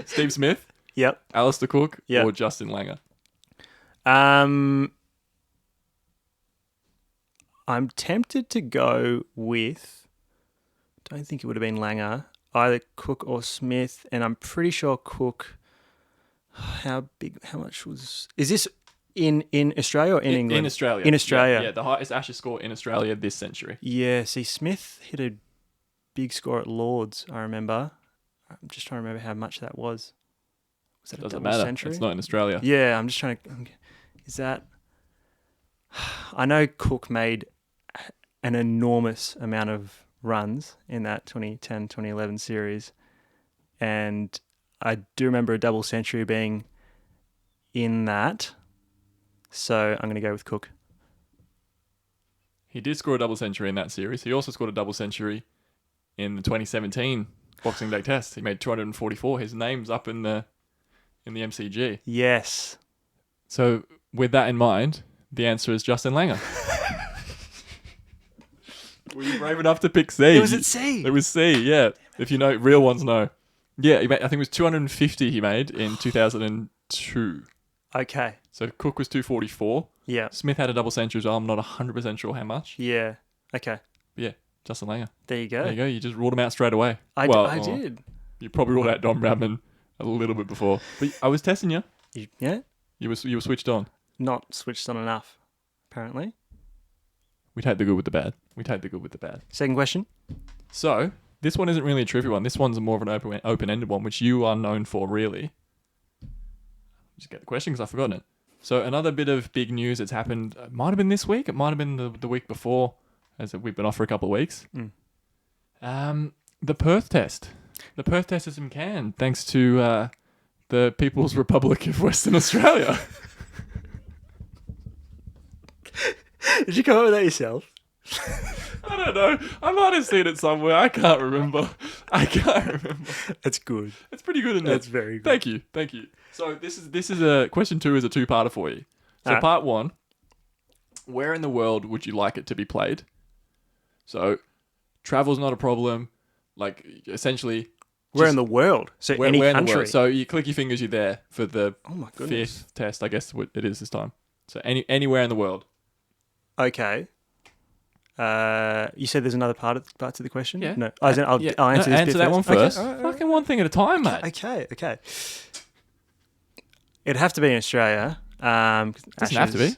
Steve Smith, Yep. Alistair Cook, Yep. or Justin Langer. I'm tempted to go with. Don't think it would have been Langer, either Cook or Smith, and I'm pretty sure Cook. How much was? Is this in Australia or in England? In Australia. In Australia. Yeah, the highest Ashes score in Australia this century. Yeah. See, Smith hit a big score at Lords. I remember. I'm just trying to remember how much that was. Was that a Doesn't double matter. century? It's not in Australia. Yeah, I'm just trying to. Is that? I know Cook made an enormous amount of runs in that 2010-2011 series, and I do remember a double century being in that. So I'm going to go with Cook. He did score a double century in that series. He also scored a double century in the 2017 Boxing Day Test. He made 244. His name's up in the MCG. Yes. So with that in mind, the answer is Justin Langer. Were you brave enough to pick C? It was at C. It was C, yeah. If you know, real ones know. Yeah, I think it was 250 he made in 2002. Okay. So Cook was 244. Yeah. Smith had a double century as well. I'm not 100% sure how much. Yeah. Okay. But yeah, Justin Langer. There you go. There you go. You just ruled him out straight away. I did. You probably ruled out Don Bradman a little bit before. But I was testing you. Yeah. You were switched on. Not switched on enough, apparently. We take the good with the bad. Second question. So, this one isn't really a trivia one. This one's more of an open-ended one, which you are known for, really. Just get the question because I've forgotten it. So, another bit of big news that's happened. It might have been this week. It might have been the week before, as we've been off for a couple of weeks. The Perth test. The Perth test has been canned thanks to the People's Republic of Western Australia. Did you come up with that yourself? I don't know. I might have seen it somewhere. I can't remember. That's good. It's pretty good, isn't it? That's very good. Thank you. So this is a question 2 is a 2-parter for you. So Alright. part 1, where in the world would you like it to be played? So travel's not a problem. Like essentially, Where in the world? So any where in the country? world. So you click your fingers, you're there for the Oh my goodness. 5th test. I guess what it is this time. So anywhere in the world. Okay. You said there's another part to the question? Yeah. No. I'll answer this answer bit that one first. Okay. All right. Fucking one thing at a time, mate. Okay. It'd have to be in Australia. Doesn't have to be.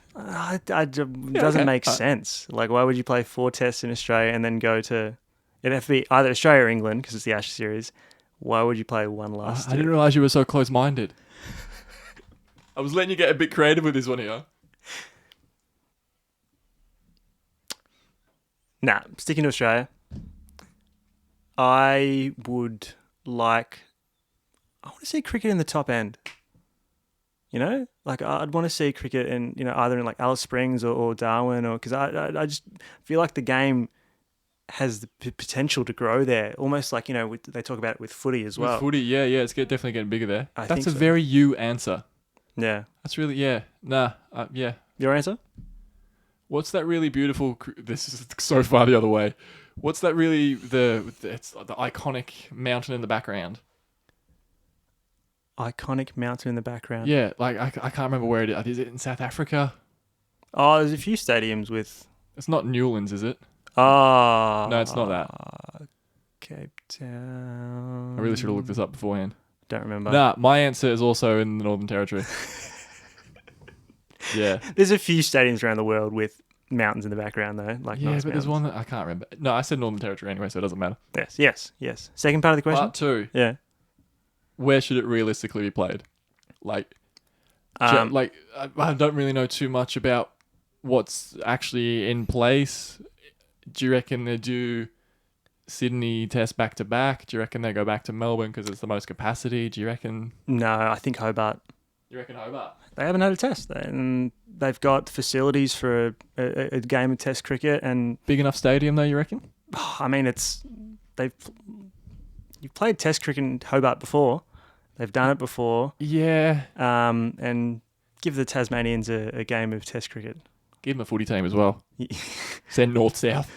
Doesn't make sense. Like, why would you play 4 tests in Australia and then go to... It'd have to be either Australia or England because it's the Ashes series. Why would you play one last I didn't realise you were so close-minded. I was letting you get a bit creative with this one here. Nah, sticking to Australia. I want to see cricket in the top end. You know, like I'd want to see cricket in, either in like Alice Springs or Darwin, or because I just feel like the game has the potential to grow there. Almost like, they talk about it with footy as well. With footy, yeah, it's definitely getting bigger there. I That's think a so. very you answer. Yeah. That's really, yeah. Your answer? What's that really beautiful? This is so far the other way. What's that really it's the iconic mountain in the background? Iconic mountain in the background. Yeah, like I can't remember where it is. Is it in South Africa? Oh, there's a few stadiums with. It's not Newlands, is it? Oh. No, it's not that. Cape Town. I really should have looked this up beforehand. Don't remember. Nah, my answer is also in the Northern Territory. Yeah. There's a few stadiums around the world with mountains in the background, though. Like Yeah, nice but there's mountains. one that I can't remember. No, I said Northern Territory anyway, so it doesn't matter. Yes. Second part of the question? Part 2. Yeah. Where should it realistically be played? I don't really know too much about what's actually in place. Do you reckon they do Sydney test back to back? Do you reckon they go back to Melbourne because it's the most capacity? Do you reckon? No, I think Hobart. You reckon Hobart? They haven't had a test, and they've got facilities for a game of Test cricket. And Big enough stadium, though, you reckon? I mean, you've played Test cricket in Hobart before. They've done it before. Yeah. And give the Tasmanians a game of Test cricket. Give them a footy team as well. Send north-south.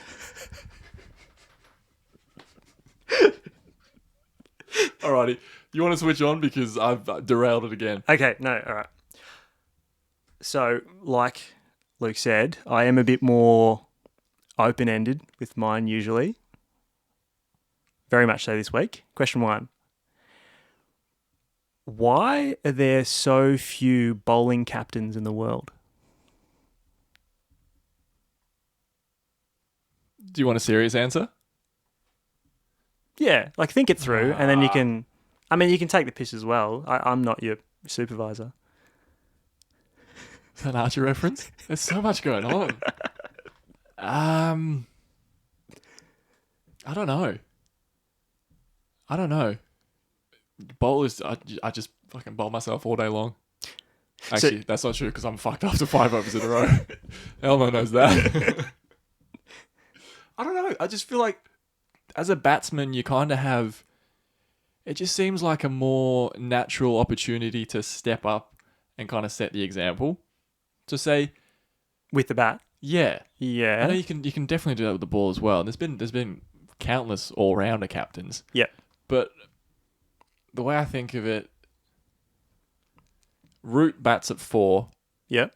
Alrighty. You want to switch on because I've derailed it again. Okay, no, all right. So, like Luke said, I am a bit more open-ended with mine usually. Very much so this week. Question 1. Why are there so few bowling captains in the world? Do you want a serious answer? Yeah, like think it through, and then you can... I mean, you can take the piss as well. I'm not your supervisor. Is that an Archer reference? There's so much going on. I don't know. Bowlers, I just fucking bowl myself all day long. Actually, that's not true because I'm fucked after 5 overs in a row. Elmo knows that. I don't know. I just feel like as a batsman, you kind of have... It just seems like a more natural opportunity to step up and kind of set the example. To say... With the bat? Yeah. Yeah. I know you can definitely do that with the ball as well. There's been countless all-rounder captains. Yeah. But the way I think of it, Root bats at 4. Yep.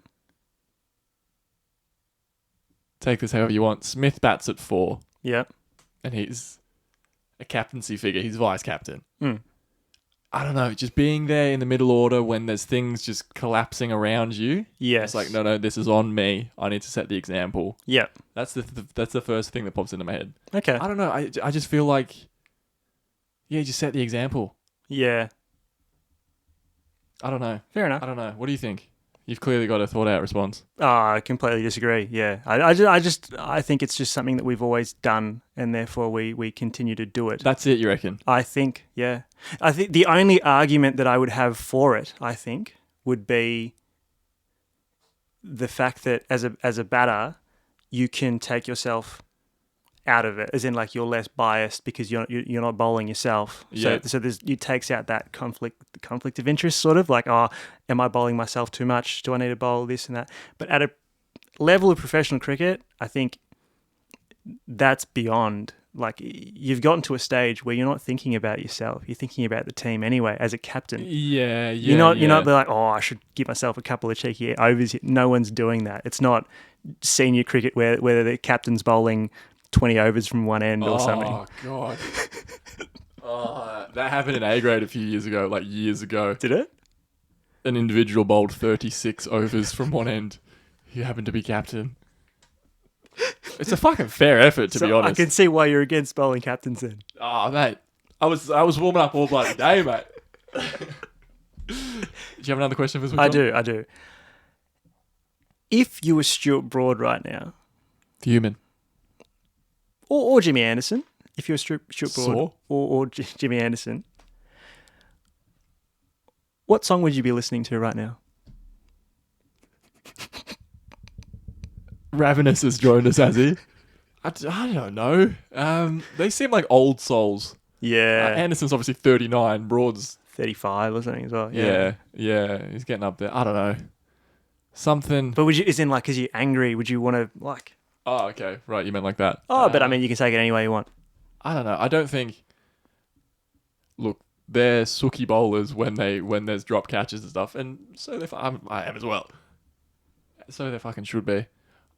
Take this however you want. Smith bats at 4. Yep. And he's a captaincy figure. He's vice captain. Mm. I don't know. Just being there in the middle order when there's things just collapsing around you. Yes. It's like, no, this is on me. I need to set the example. Yep. That's the first thing that pops into my head. Okay. I don't know. I just feel like, yeah, just set the example. Yeah. I don't know. Fair enough. I don't know. What do you think? You've clearly got a thought out response. Oh, I completely disagree. Yeah. I think it's just something that we've always done, and therefore we continue to do it. That's it, you reckon? I think, yeah. I think the only argument that I would have for it, I think, would be the fact that as a batter, you can take yourself out of it, as in like you're less biased because you're not bowling yourself. Yeah. So it takes out that conflict of interest, sort of like, oh, am I bowling myself too much? Do I need to bowl this and that? But at a level of professional cricket, I think that's beyond. Like, you've gotten to a stage where you're not thinking about yourself. You're thinking about the team anyway as a captain. Yeah. You're not like, oh, I should give myself a couple of cheeky overs. No one's doing that. It's not senior cricket where the captain's bowling 20 overs from one end or something. Oh, God. That happened in A grade a few years ago, like years ago. Did it? An individual bowled 36 overs from one end. He happened to be captain. It's a fucking fair effort, to be honest. I can see why you're against bowling captains then. Oh, mate. I was warming up all bloody day, mate. Do you have another question for us? I do. If you were Stuart Broad right now... Human. Or Jimmy Anderson, if you're Stuart Broad, or Jimmy Anderson, what song would you be listening to right now? Ravenous has joined us, has he? I don't know. They seem like old souls. Yeah. Anderson's obviously 39. Broad's 35 or something as well. Yeah. He's getting up there. I don't know. Something. But is in like, because you're angry, would you want to like... Oh, okay. Right, you meant like that. Oh, but I mean, you can take it any way you want. I don't know. I don't think... Look, they're sooky bowlers when there's drop catches and stuff, and so I am as well. So they fucking should be.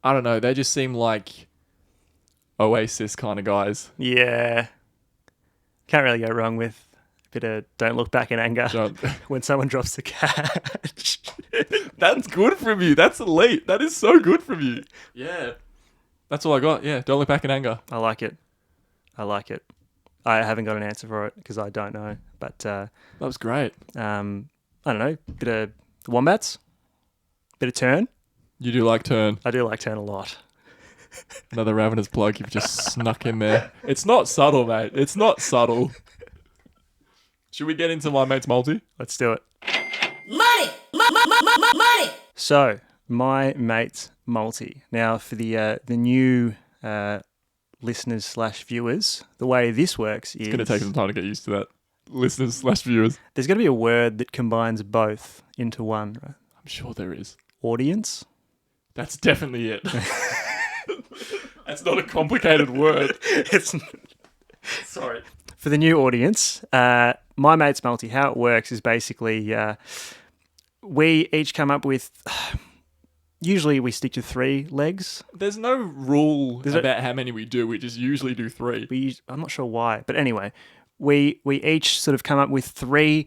I don't know. They just seem like Oasis kind of guys. Yeah. Can't really go wrong with a bit of don't look back in anger when someone drops the catch. That's good from you. That's elite. That is so good from you. Yeah. That's all I got. Yeah, don't look back in anger. I like it. I haven't got an answer for it because I don't know. But that was great. I don't know. Bit of Wombats. Bit of Turn. You do like Turn. I do like Turn a lot. Another Ravenous plug you've just snuck in there. It's not subtle, mate. It's not subtle. Should we get into my mate's multi? Let's do it. Money. So, my mate's multi. Now, for the new listeners slash viewers, the way this works is... It's going to take some time to get used to that. Listeners slash viewers. There's going to be a word that combines both into one. Right? I'm sure there is. Audience. That's definitely it. That's not a complicated word. It's Sorry. For the new audience, my mate's multi, how it works is basically we each come up with... Usually we stick to 3 legs. There's no rule about how many we do. We just usually do 3. I'm not sure why, but anyway, we each sort of come up with 3.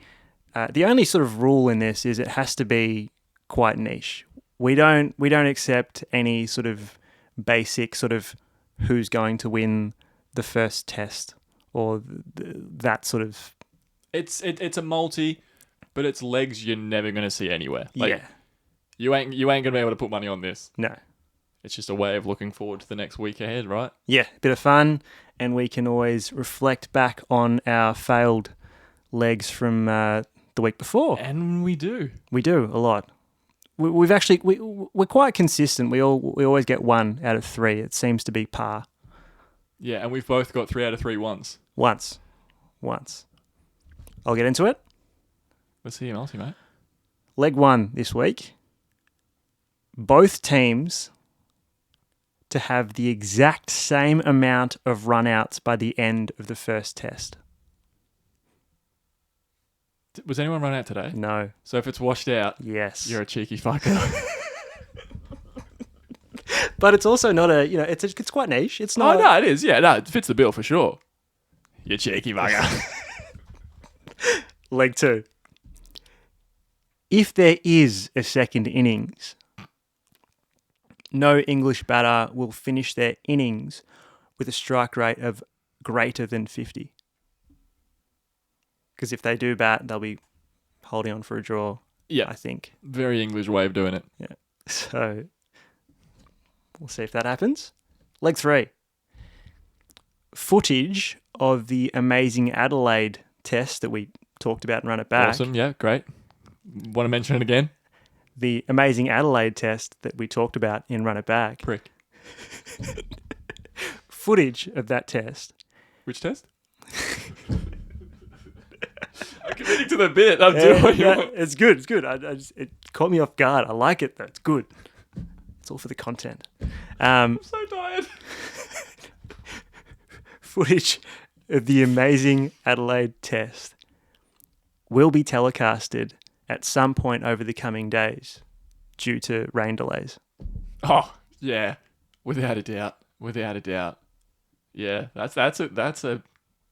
The only sort of rule in this is it has to be quite niche. We don't accept any sort of basic sort of who's going to win the first test or that sort of... It's a multi, but it's legs you're never going to see anywhere. Yeah. You ain't going to be able to put money on this. No. It's just a way of looking forward to the next week ahead, right? Yeah, bit of fun, and we can always reflect back on our failed legs from the week before. And we do. We do a lot. We've actually we're quite consistent. We always get 1 out of 3. It seems to be par. Yeah, and we've both got 3 out of 3 once. Once. I'll get into it. Let's see your multi, mate. Leg 1 this week. Both teams to have the exact same amount of run-outs by the end of the first test. Was anyone run out today? No. So if it's washed out, Yes. you're a cheeky fucker. But it's also not a, it's quite niche. It's not. Oh, no, it is. Yeah, no, it fits the bill for sure. You cheeky fucker. Leg 2. If there is a second innings, no English batter will finish their innings with a strike rate of greater than 50. Because if they do bat, they'll be holding on for a draw, Yeah. I think. Very English way of doing it. Yeah. So we'll see if that happens. Leg 3. Footage of the amazing Adelaide test that we talked about and run it back. Awesome. Yeah, great. Want to mention it again? The amazing Adelaide test that we talked about in Run It Back. Prick. Footage of that test. Which test? I'm committing to the bit. I'm doing what you want. It's good. It's good. It caught me off guard. I like it though. It's good. It's all for the content. I'm so tired. Footage of the amazing Adelaide test will be telecasted at some point over the coming days due to rain delays. Oh, yeah. Without a doubt. Yeah, that's a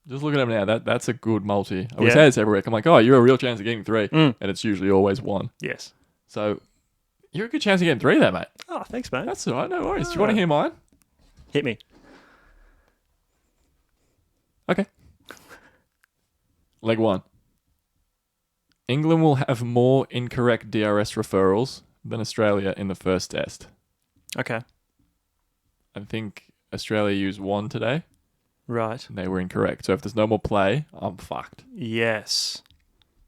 just looking at them now, that's a good multi. I always say this every week. I'm like, oh, you're a real chance of getting 3. And it's usually always 1. Yes. So you're a good chance of getting 3 there, mate. Oh, thanks, mate. That's all right, no worries. Do you want to hear mine? Hit me. Okay. Leg 1. England will have more incorrect DRS referrals than Australia in the first test. Okay. I think Australia used 1 today. Right. And they were incorrect. So if there's no more play, I'm fucked. Yes.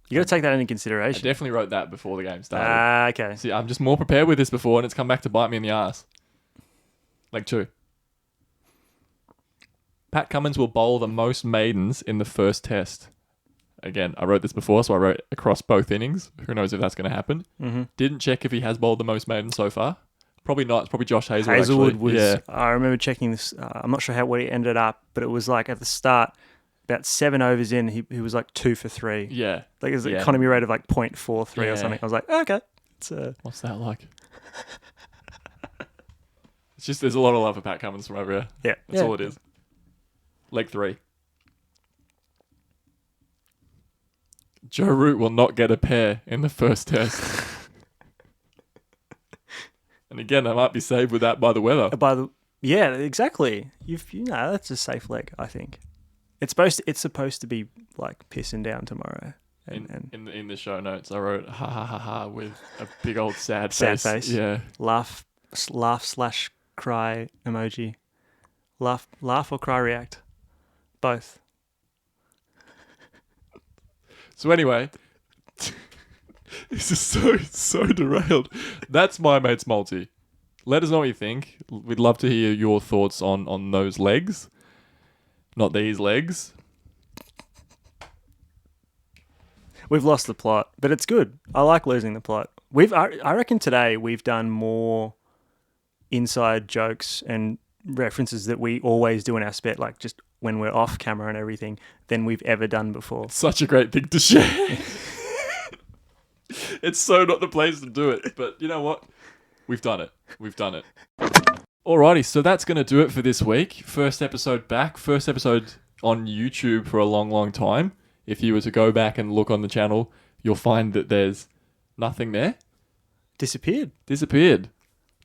You got to take that into I consideration. definitely wrote that before the game started. Okay. See, I'm just more prepared with this before, and it's come back to bite me in the ass. Leg 2. Pat Cummins will bowl the most maidens in the first test. Again, I wrote this before, so I wrote across both innings. Who knows if that's going to happen. Mm-hmm. Didn't check if he has bowled the most maidens so far. Probably not. It's probably Josh Hazelwood. Hazelwood actually. was. Yeah. I remember checking this. I'm not sure what he ended up, but it was like at the start, about 7 overs in, he was like 2 for 3. Yeah. Like it was an Yeah. economy rate of like 0.43 Yeah. or something. I was like, okay, it's What's that like? It's just there's a lot of love for Pat Cummins from over here. yeah. That's all it is. Leg 3. Joe Root will not get a pair in the first test. And again, I might be saved with that by the weather. Yeah, exactly. That's a safe leg, I think. It's supposed to be like pissing down tomorrow. In the show notes, I wrote ha ha ha ha with a big old sad face. Yeah. Laugh / cry emoji. Laugh or cry react. Both. So anyway, This is so derailed. That's my mate's multi. Let us know what you think. We'd love to hear your thoughts on those legs. Not these legs. We've lost the plot, but it's good. I like losing the plot. I reckon today we've done more inside jokes and references that we always do in our spit, like just when we're off camera and everything, than we've ever done before. Such a great thing to share. It's so not the place to do it. But you know what? We've done it. Alrighty, so that's going to do it for this week. First episode back. First episode on YouTube for a long, long time. If you were to go back and look on the channel, you'll find that there's nothing there. Disappeared.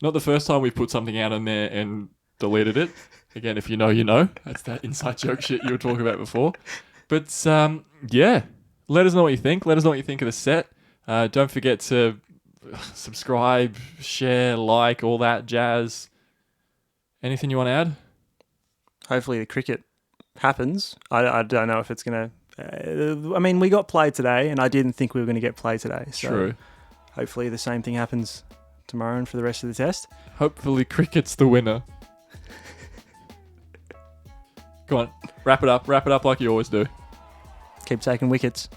Not the first time we've put something out on there and deleted it. Again, if you know, you know. That's that inside joke shit you were talking about before. But, yeah. Let us know what you think. Let us know what you think of the set. Don't forget to subscribe, share, like, all that jazz. Anything you want to add? Hopefully the cricket happens. I don't know if it's going to... I mean, we got play today, and I didn't think we were going to get play today. So True. Hopefully the same thing happens tomorrow and for the rest of the test. Hopefully cricket's the winner. Go on, wrap it up like you always do. Keep taking wickets.